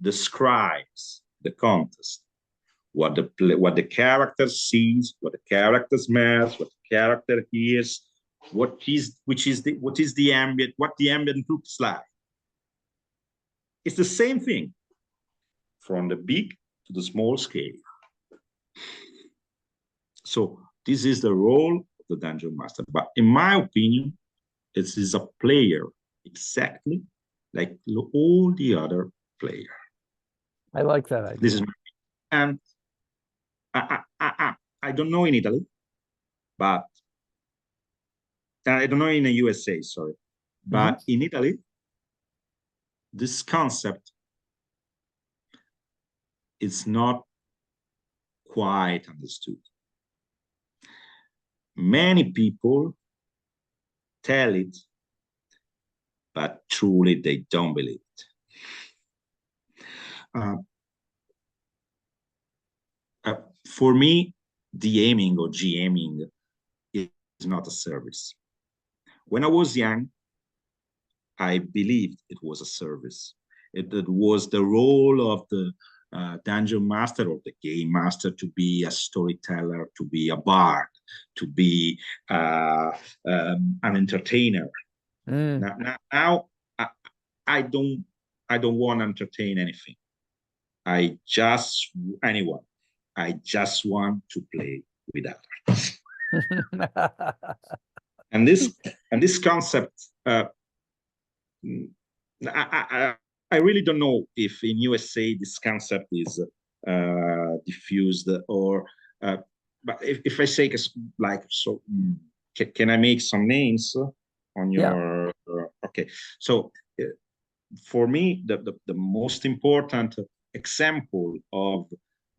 describes the context, what the character sees, what the character smells, what the character hears, what the ambient looks like. It's the same thing from the big to the small scale. So this is the role of the Dungeon Master. But in my opinion, it is a player exactly like all the other players. I like that idea. This is and I don't know in Italy, but I don't know in the USA, sorry. But in Italy, this concept is not quite understood. Many people tell it, but truly they don't believe it. For me, DMing or GMing is not a service. When I was young, I believed it was a service. It was the role of the Dungeon Master or the Game Master to be a storyteller, to be a bard, to be an entertainer. Now I don't want to entertain anything. I just want to play with others. and this concept, I really don't know if in USA this concept is diffused or, but if I say like, so can I make some names on your, okay. So for me, the most important example of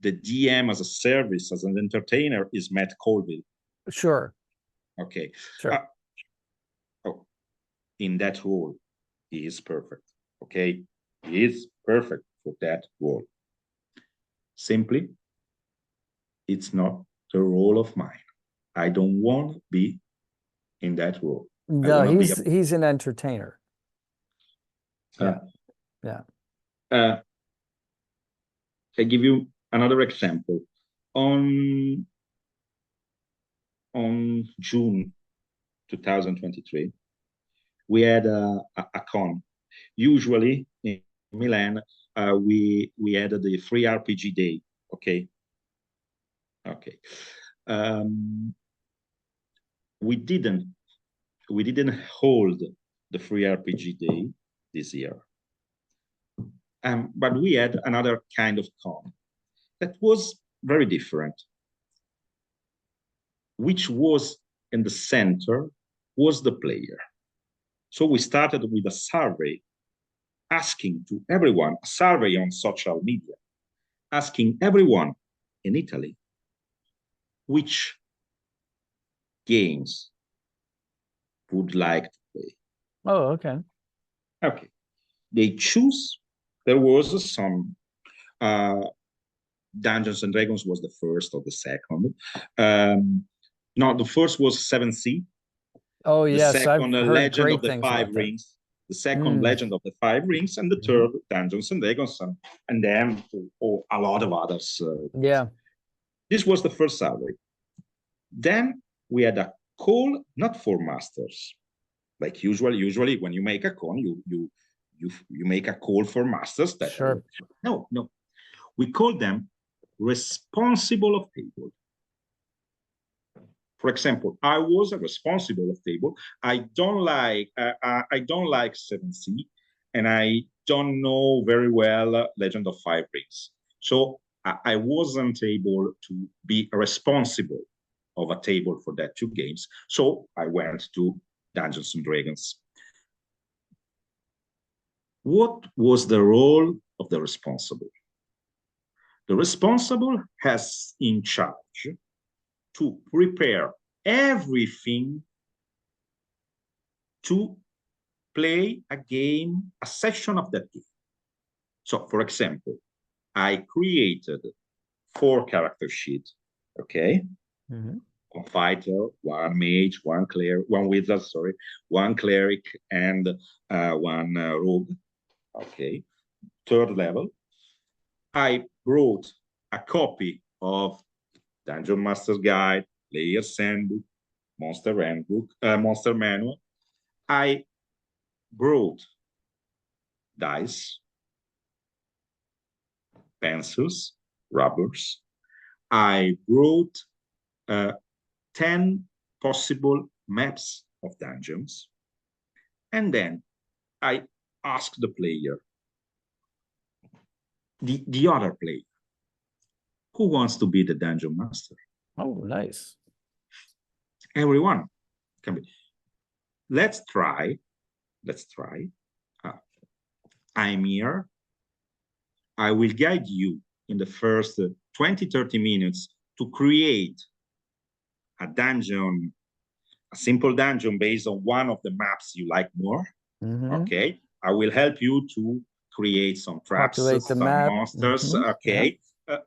the DM as a service, as an entertainer, is Matt Colville. Sure. Okay. Sure. In that role, he is perfect. Okay. He is perfect for that role. Simply, it's not the role of mine. I don't want to be in that role. No, he's an entertainer. I give you another example. On June 2023, we had a con. Usually in Milan, we had the free RPG day. Okay, Okay. We didn't hold the free RPG day this year. But we had another kind of con that was very different. Which was in the center was the player. So we started with a survey asking to everyone, a survey on social media, asking everyone in Italy which games would like to play. Oh, okay. Okay. They choose, there was some, Dungeons and Dragons was the first or the second. No, the first was 7th Sea. Oh, the yes, I've second heard Legend great of the things Five about that. Rings, the second Legend of the Five Rings, and the third Dungeons and Dragons, and then a lot of others. Yeah. This was the first survey. Then we had a call, not for masters, like usually when you make a con, you make a call for masters. That Sure. No, we call them responsible of table. For example, I was a responsible of table. I don't like 7th Sea, and I don't know very well Legend of Five Rings. So I wasn't able to be responsible of a table for that two games. So I went to Dungeons and Dragons. What was the role of the responsible? The responsible has in charge to prepare everything to play a game, a session of that game. So, for example, I created 4 character sheets, okay? One fighter, one mage, one wizard, one cleric, and one rogue, okay? 3rd level. I brought a copy of Dungeon Master's Guide, Player's Handbook, Monster Handbook, Monster Manual. I brought dice, pencils, rubbers. I brought 10 possible maps of dungeons. And then I asked the player, the other player, who wants to be the dungeon master? Oh, nice. Everyone can be. Let's try. I'm here. I will guide you in the first 20, 30 minutes to create a dungeon, a simple dungeon based on one of the maps you like more. Okay. I will help you to create some traps, some monsters. Okay. Yeah.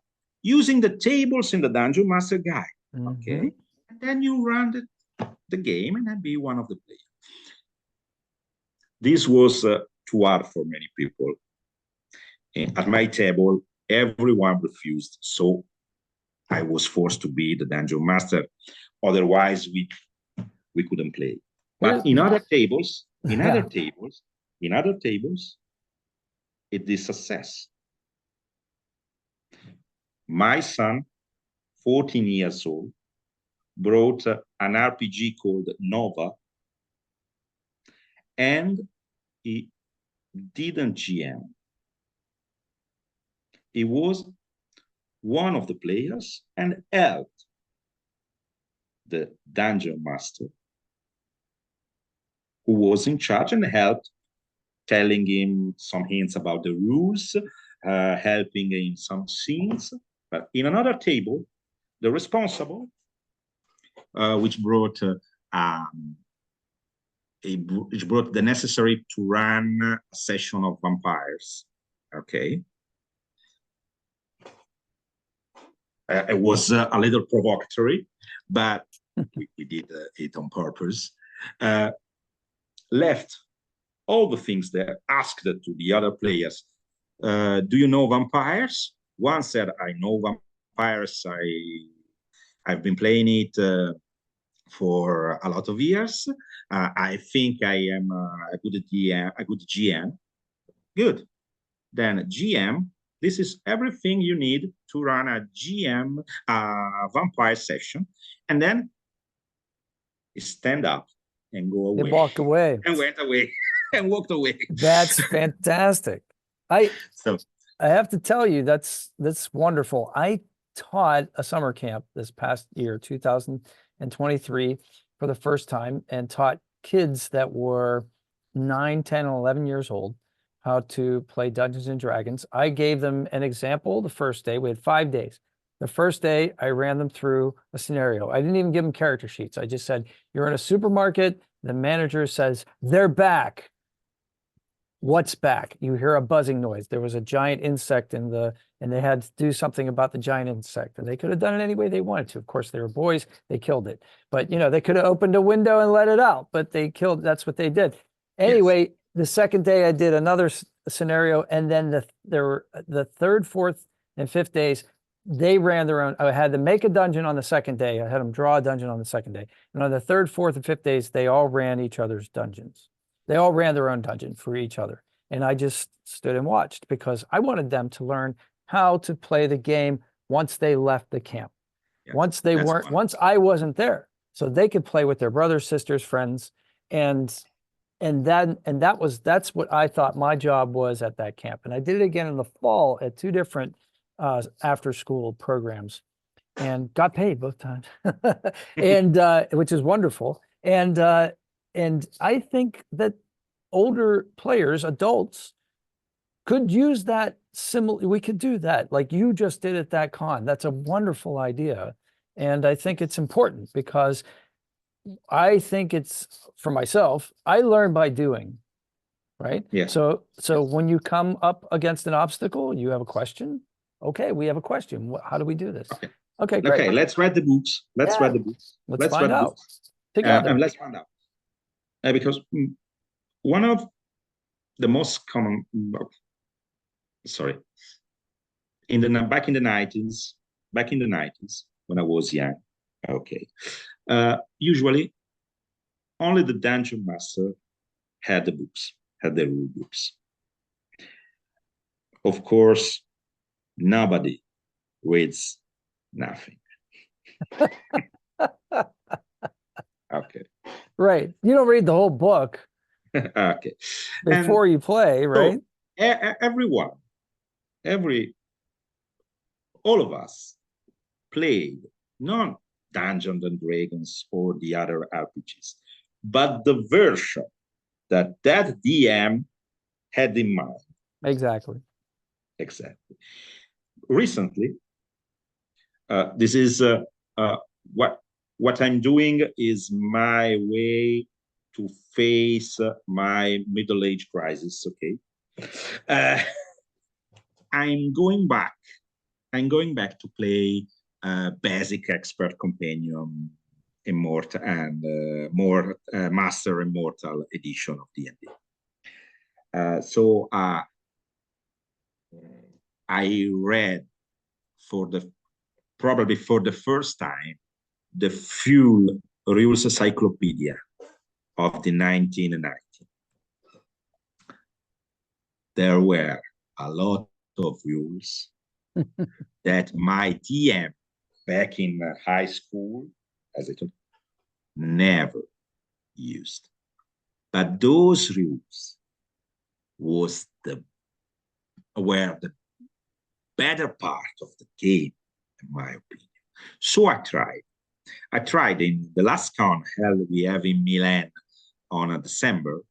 Using the tables in the Dungeon Master Guide. Okay. And then you run the game and then be one of the players. This was too hard for many people. At my table, everyone refused. So I was forced to be the Dungeon Master. Otherwise, we couldn't play. But in other tables, it is success. My son, 14 years old, brought an RPG called Nova, and he didn't GM. He was one of the players and helped the Dungeon Master, who was in charge, and helped telling him some hints about the rules, helping in some scenes. But in another table, the responsible, which brought the necessary to run a session of vampires. Okay. It was a little provocatory, but we did it on purpose. Left all the things that asked to the other players. Do you know vampires? One said, I know vampires. I've been playing it for a lot of years. I think I am a good GM. Good. Then GM This is everything you need to run a GM vampire session, and then stand up and go away. They walked away. And went away and walked away. That's fantastic. So I have to tell you, that's wonderful. I taught a summer camp this past year, 2023, for the first time, and taught kids that were 9, 10, and 11 years old how to play Dungeons and Dragons. I gave them an example the first day. We had 5 days. The first day, I ran them through a scenario. I didn't even give them character sheets. I just said, you're in a supermarket. The manager says, they're back. What's back? You hear a buzzing noise. There was a giant insect and they had to do something about the giant insect, and they could have done it any way they wanted to. Of course, they were boys, they killed it. But they could have opened a window and let it out, but they killed, that's what they did. Anyway, yes. The second day I did another scenario, and then the third, fourth, and fifth days, they ran their own. I had them make a dungeon on the second day. I had them draw a dungeon on the second day. And on the third, fourth, and fifth days, they all ran each other's dungeons. They all ran their own dungeon for each other. And I just stood and watched because I wanted them to learn how to play the game once they left the camp. Yeah, once I wasn't there. So they could play with their brothers, sisters, friends. That's what I thought my job was at that camp. And I did it again in the fall at 2 different after school programs, and got paid both times. And which is wonderful. And I think that older players, adults, could use that we could do that like you just did at that con. That's a wonderful idea. And I think it's important because I think it's, for myself, I learn by doing, right? Yeah. So when you come up against an obstacle, you have a question. Okay, we have a question. How do we do this? Okay, great. Okay, let's read the books. Let's read the books. Let's find out together. And let's find out. Because one of the most common, back in the 90s, when I was young, usually only the dungeon master had the books, had the rule books. Of course, nobody reads nothing. Okay. Right. You don't read the whole book. Okay. Before you play, right? So, all of us played not Dungeons and Dragons or the other RPGs, but the version that DM had in mind. Exactly. Recently, this is what I'm doing is my way to face my middle-age crisis. Okay, I'm going back to play basic expert companion immortal and more master immortal edition of D&D. So I read probably for the first time the full rules encyclopedia of the 1990s. There were a lot of rules that my DM back in high school, as I told, never used. But those rules were the better part of the game, in my opinion. So I tried in the last con held we have in Milan on December.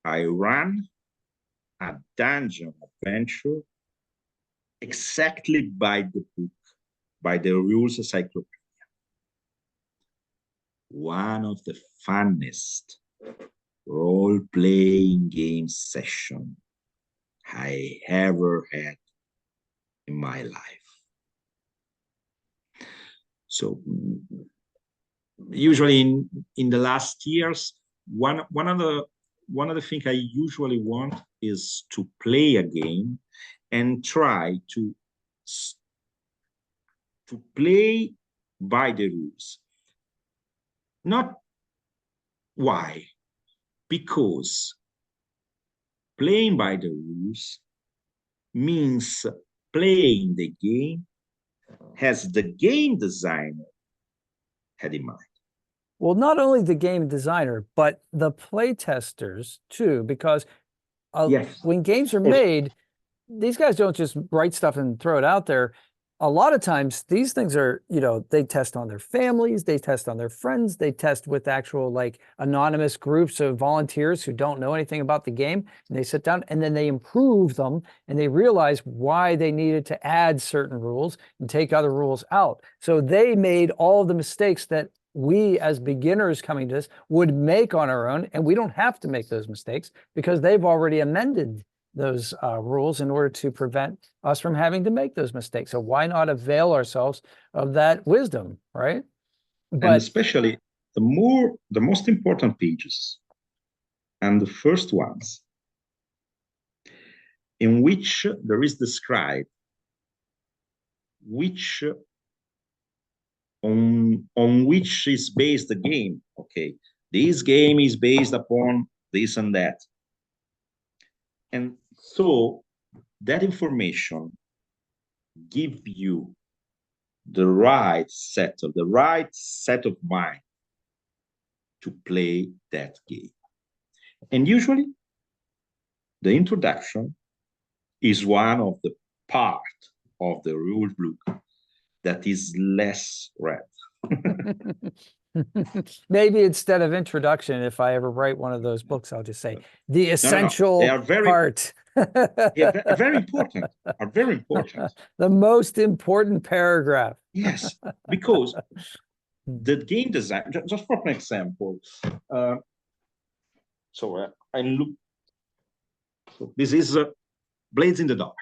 I ran a dungeon adventure exactly by the book, by the rules encyclopedia. One of the funnest role-playing game session I ever had in my life. So usually in the last years, one of the things I usually want is to play a game and try to play by the rules. Not why? Because playing by the rules means playing the game as the game designer had in mind. Well, not only the game designer, but the play testers too, because Yes. when games are made, these guys don't just write stuff and throw it out there. A lot of times these things are, they test on their families, they test on their friends, they test with actual like anonymous groups of volunteers who don't know anything about the game. And they sit down and then they improve them and they realize why they needed to add certain rules and take other rules out. So they made all of the mistakes that we as beginners coming to this would make on our own. And we don't have to make those mistakes because they've already amended those rules in order to prevent us from having to make those mistakes. So why not avail ourselves of that wisdom, right? And especially the most important pages and the first ones in which there is described which on which is based the game. Okay, this game is based upon this and that. And so that information give you the right set of mind to play that game. And usually the introduction is one of the part of the rule book that is less read. Maybe instead of introduction, if I ever write one of those books, I'll just say the essential They are part. They are very important. Are very important. The most important paragraph. Yes, because the game design. Just for an example, I look. So this is Blades in the Dark.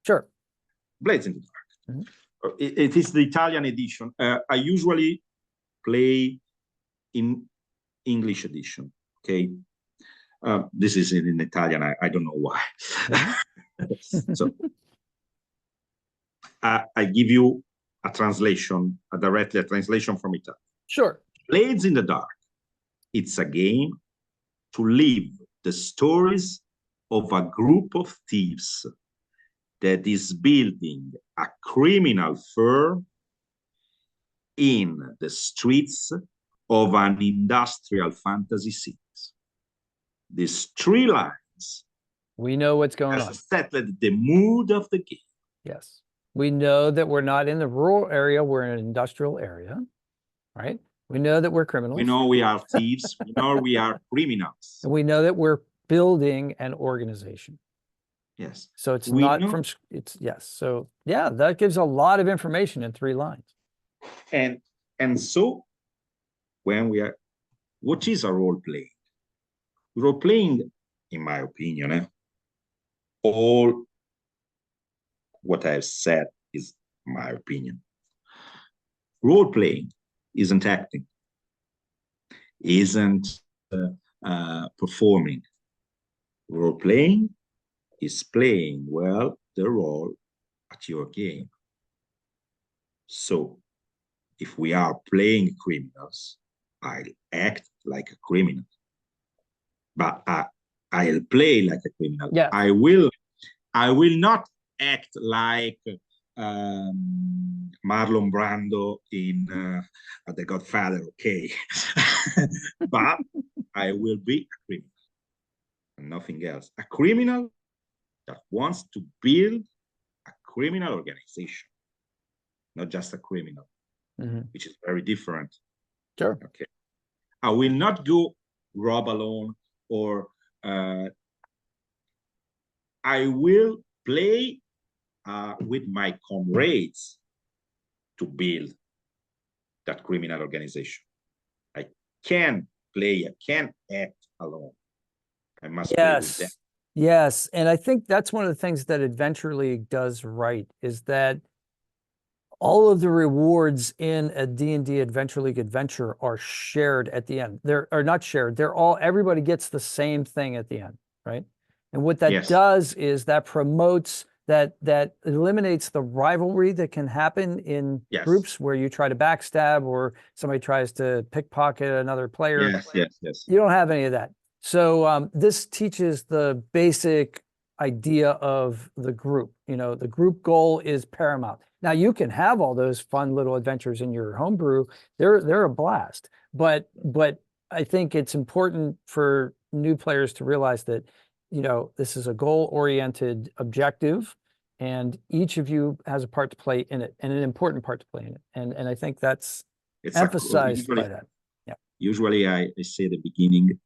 Sure. Blades in the Dark. Mm-hmm. It is the Italian edition. I usually play in English edition. Okay. This is in Italian. I don't know why. So I give you a translation, a translation from Italian. Sure. Blades in the Dark. It's a game to live the stories of a group of thieves that is building a criminal firm in the streets of an industrial fantasy city. These 3 lines. We know what's going on. Settled the mood of the game. Yes. We know that we're not in the rural area, we're in an industrial area, right? We know that we're criminals. We know we are thieves. We know we are criminals. And we know that we're building an organization. Yes. So it's yes. So yeah, that gives a lot of information in 3 lines. And so when what is a role playing? Role playing, in my opinion, all what I've said is my opinion. Role playing isn't acting, isn't performing. Role playing is playing well the role at your game. So if we are playing criminals, I'll act like a criminal. But I'll play like a criminal. Yeah. I will not act like Marlon Brando in The Godfather, okay? But I will be a criminal and nothing else. A criminal that wants to build a criminal organization, not just a criminal, which is very different. Sure. Okay. I will not go rob alone, or I will play with my comrades to build that criminal organization. I can't play, I can't act alone. I must play with them. Yes, and I think that's one of the things that Adventure League does right, is that all of the rewards in a D&D Adventure League adventure are shared at the end. They're not shared. Everybody gets the same thing at the end, right? And what that does is that promotes, that eliminates the rivalry that can happen in groups where you try to backstab or somebody tries to pickpocket another player. Yes. You don't have any of that. So this teaches the basic idea of the group. You know, the group goal is paramount. Now you can have all those fun little adventures in your homebrew. They're a blast. But I think it's important for new players to realize that, you know, this is a goal-oriented objective, and each of you has a part to play in it, and an important part to play in it. And I think that's emphasized by that. Yeah. Usually I say at the beginning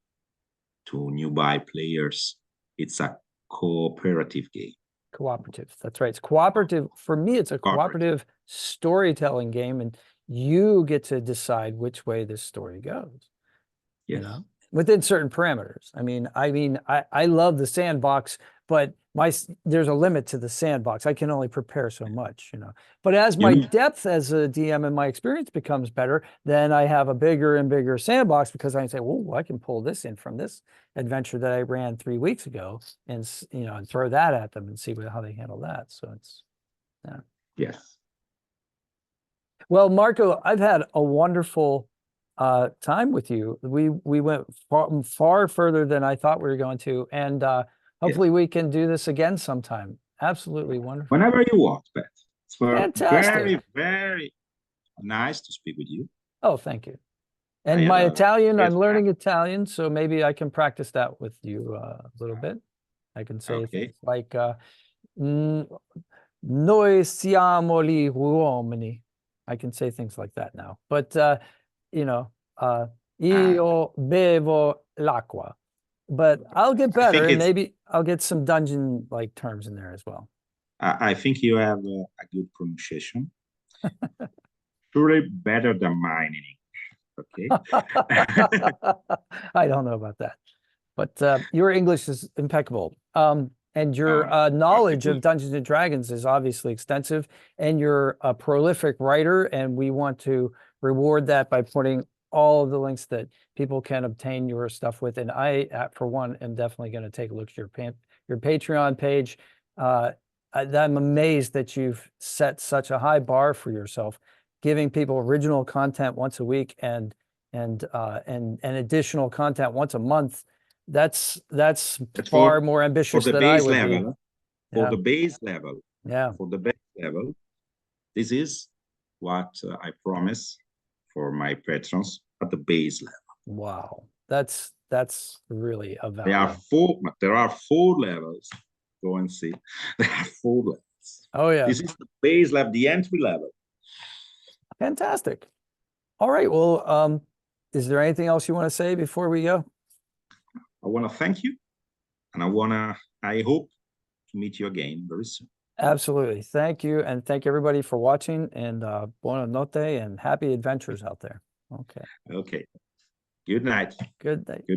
to newbie players, it's a cooperative game. Cooperative. That's right. It's cooperative. For me, it's a cooperative storytelling game, and you get to decide which way this story goes. Yes. You know, within certain parameters. I love the sandbox, but there's a limit to the sandbox. I can only prepare so much, you know. But as my depth as a DM and my experience becomes better, then I have a bigger and bigger sandbox, because I can say, well, I can pull this in from this adventure that I ran 3 weeks ago, and, you know, and throw that at them and see how they handle that. So it's, yeah. Yes. Well, Marco, I've had a wonderful time with you. We went far further than I thought we were going to, and hopefully we can do this again sometime. Absolutely wonderful. Whenever you want, Pat. It's fantastic. Very, very nice to speak with you. Oh, thank you. And my Italian, I'm learning Italian, so maybe I can practice that with you a little bit. I can say things like noi siamo gli uomini. I can say things like that now. But you know, io bevo l'acqua. But I'll get better, and maybe I'll get some dungeon-like terms in there as well. I think you have a good pronunciation. Surely better than mine in English. Okay. I don't know about that, but your English is impeccable. And your knowledge of Dungeons and Dragons is obviously extensive, and you're a prolific writer, and we want to reward that by putting all of the links that people can obtain your stuff with. And I, for one, am definitely going to take a look at your Patreon page. I'm amazed that you've set such a high bar for yourself, giving people original content once a week and additional content once a month. That's far more ambitious than I would be. For the base level. Yeah. For the base level, this is what I promise for my patrons at the base level. Wow, that's really a value. There are 4 levels. Go and see. There are 4 levels. Oh yeah. This is the base level, the entry level. Fantastic. All right. Well, is there anything else you want to say before we go? I want to thank you, and I hope to meet you again very soon. Absolutely. Thank you. And thank everybody for watching, and buona notte and happy adventures out there. Okay. Okay. Good night. Good night.